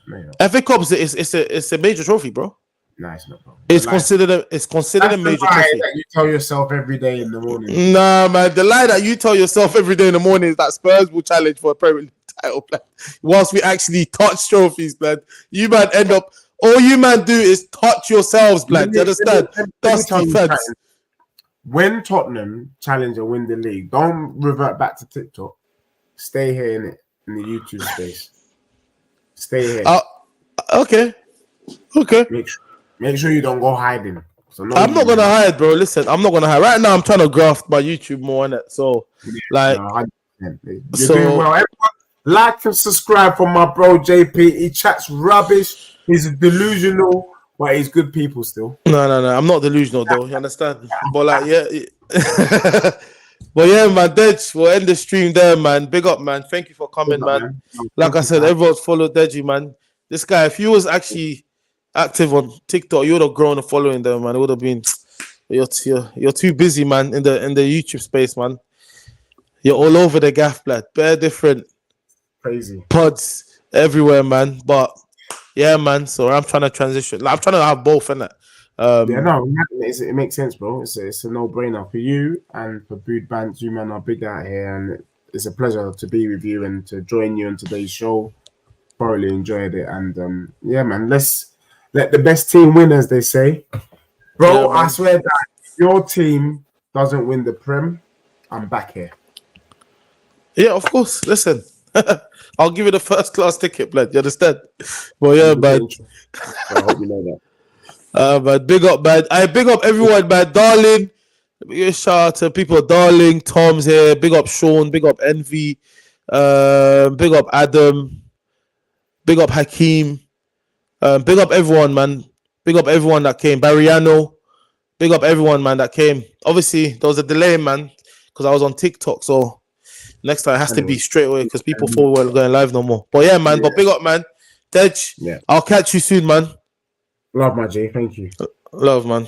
No, FA Cup it's a major trophy, bro. No, it's not, bro. It's considered a major trophy. That you tell yourself every day in the morning. Nah, man, the lie that you tell yourself every day in the morning is that Spurs will challenge for a Premier League title, plan. Whilst we actually touch trophies, man. You man end up. All you man do is touch yourselves, man. You understand? Dusty fans. When Tottenham challenge and win the league, don't revert back to TikTok. Stay here in the YouTube space. Stay here. Okay. Make sure you don't go hiding. I'm not gonna hide, bro. Listen, I'm not gonna hide. Right now, I'm trying to graft my YouTube more on it. So, you're doing well. Everyone, like and subscribe for my bro JP. He chats rubbish. He's delusional, but he's good people still. No. I'm not delusional though. You understand? But yeah. But yeah, man, Dej, we'll end the stream there, man. Big up, man. Thank you for coming, man. Like I said, everyone's followed Deji, man. This guy, if he was actually active on TikTok, you would have grown a following there, man. It would have been. You're too busy, man, in the YouTube space, man. You're all over the gaff, blood. Bare different crazy pods everywhere, man. But yeah, man. So I'm trying to transition. Like, I'm trying to have both, innit? It makes sense, bro. It's a no-brainer for you and for Bood Bands. You man are big out here, and it's a pleasure to be with you and to join you on today's show. Thoroughly enjoyed it, and yeah, man. Let's let the best team win, as they say, bro. Yeah, I swear that if your team doesn't win the Prem, I'm back here. Yeah, of course. Listen, I'll give you the first-class ticket, blood. You understand? Well, yeah, man. I hope you know that. But big up, man. I big up everyone, man. Darling, shout out to people. Darling, Tom's here. Big up Sean. Big up Envy. Big up Adam. Big up Hakeem. Big up everyone, man. Big up everyone that came. Barriano. Big up everyone, man, that came. Obviously, there was a delay, man, because I was on TikTok. So next time it has to be straight away because people thought we weren't going live no more. But yeah, man. Yeah. But big up, man. Dej, I'll catch you soon, man. Love, my J. Thank you. Love, man.